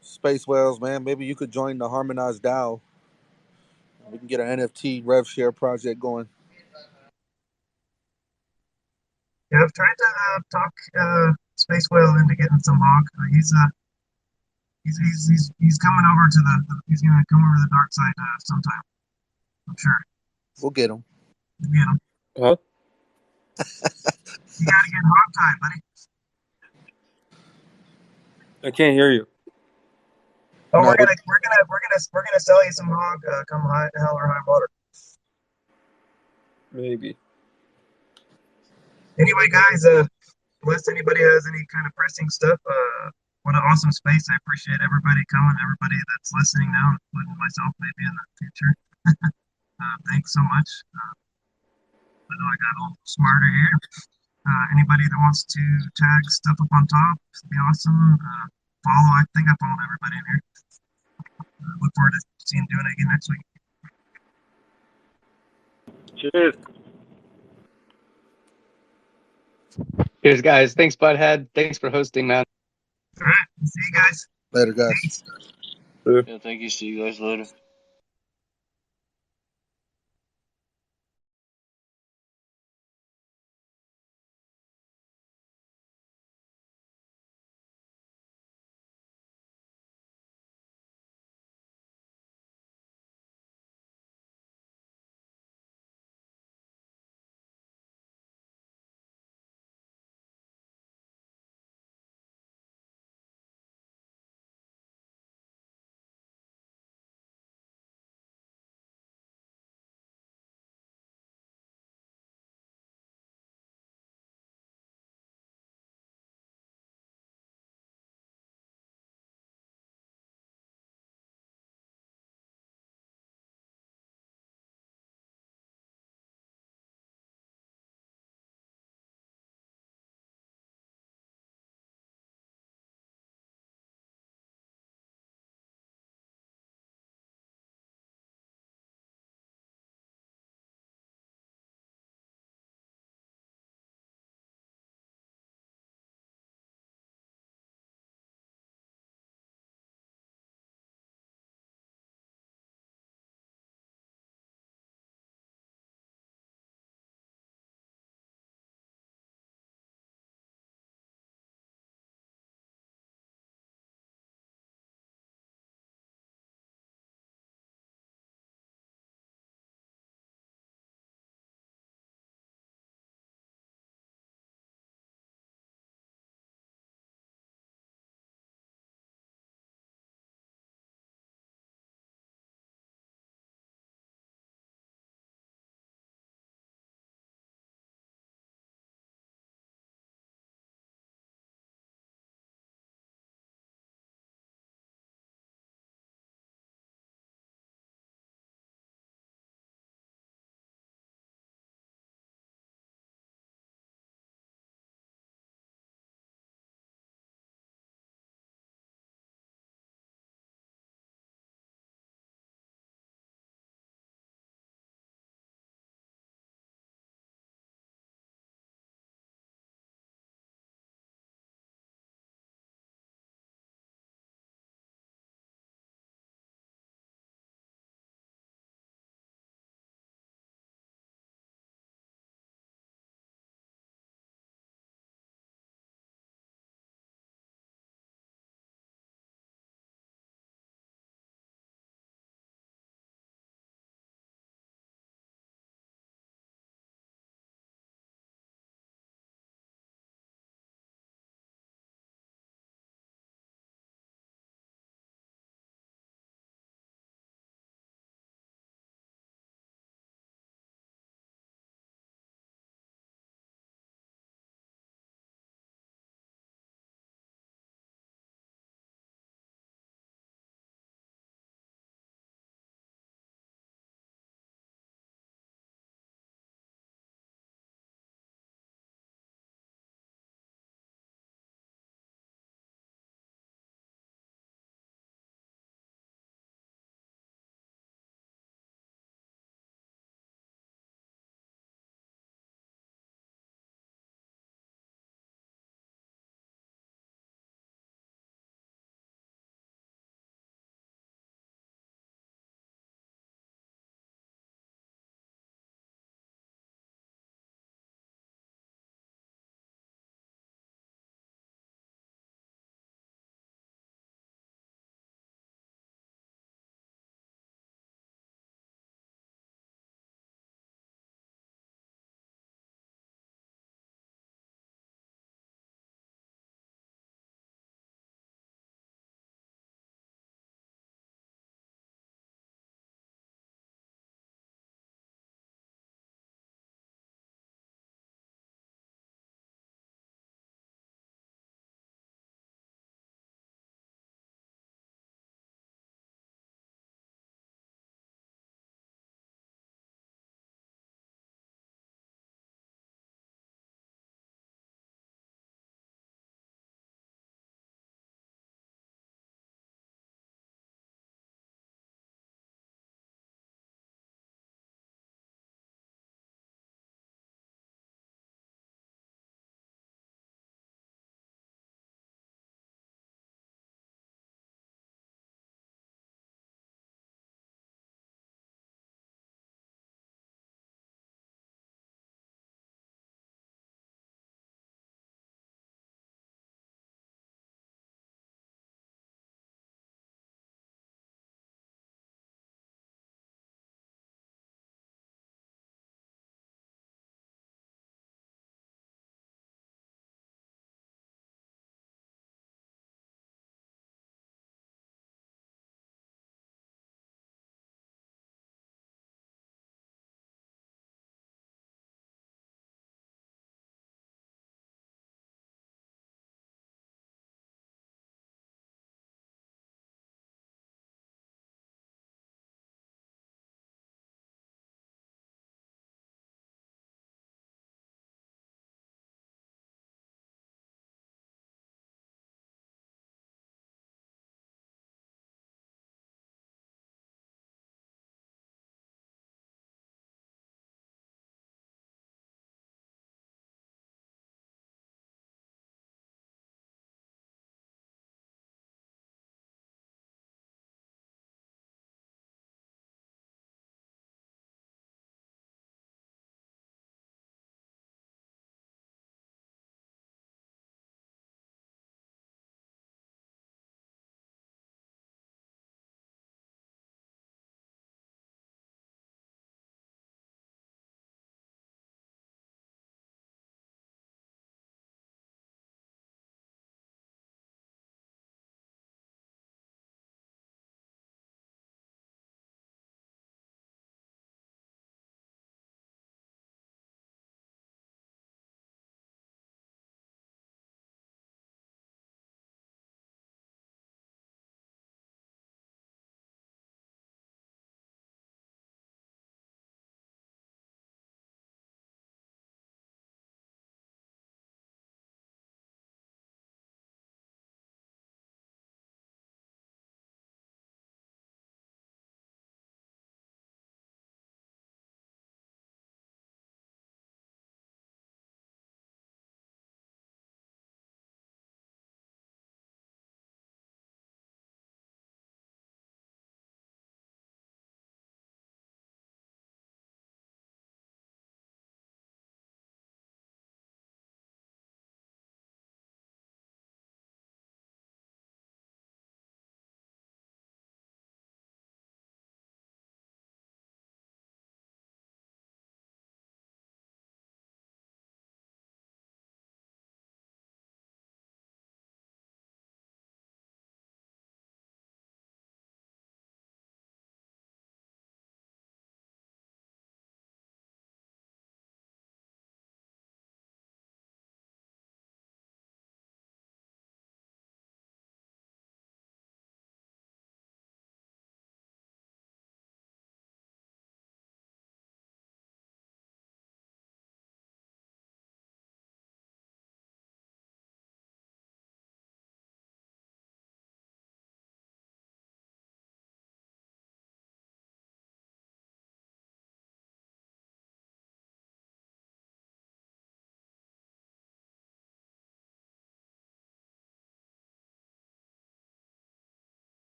Space Whales, man, maybe you could join the Harmonized DAO. We can get an NFT rev share project going. Yeah, I've tried to talk Space Whale into getting some Hog. He's coming over to he's gonna come over to the dark side sometime. I'm sure. We'll get him. We'll get him. Huh? You gotta get Hog time, buddy. I can't hear you. Oh, No, we're gonna sell you some Hog come hell or high water. Maybe. Anyway, guys, unless anybody has any kind of pressing stuff, what an awesome space. I appreciate everybody coming, everybody that's listening now, including myself maybe in the future. Thanks so much. I know I got a little smarter here. Anybody that wants to tag stuff up on top, it'd be awesome. Follow, I think I followed everybody in here. Look forward to seeing doing it again next week. Cheers. Cheers, guys. Thanks, Butthead. Thanks for hosting, man. All right, see you guys. Later, guys. Yeah, thank you. See you guys later.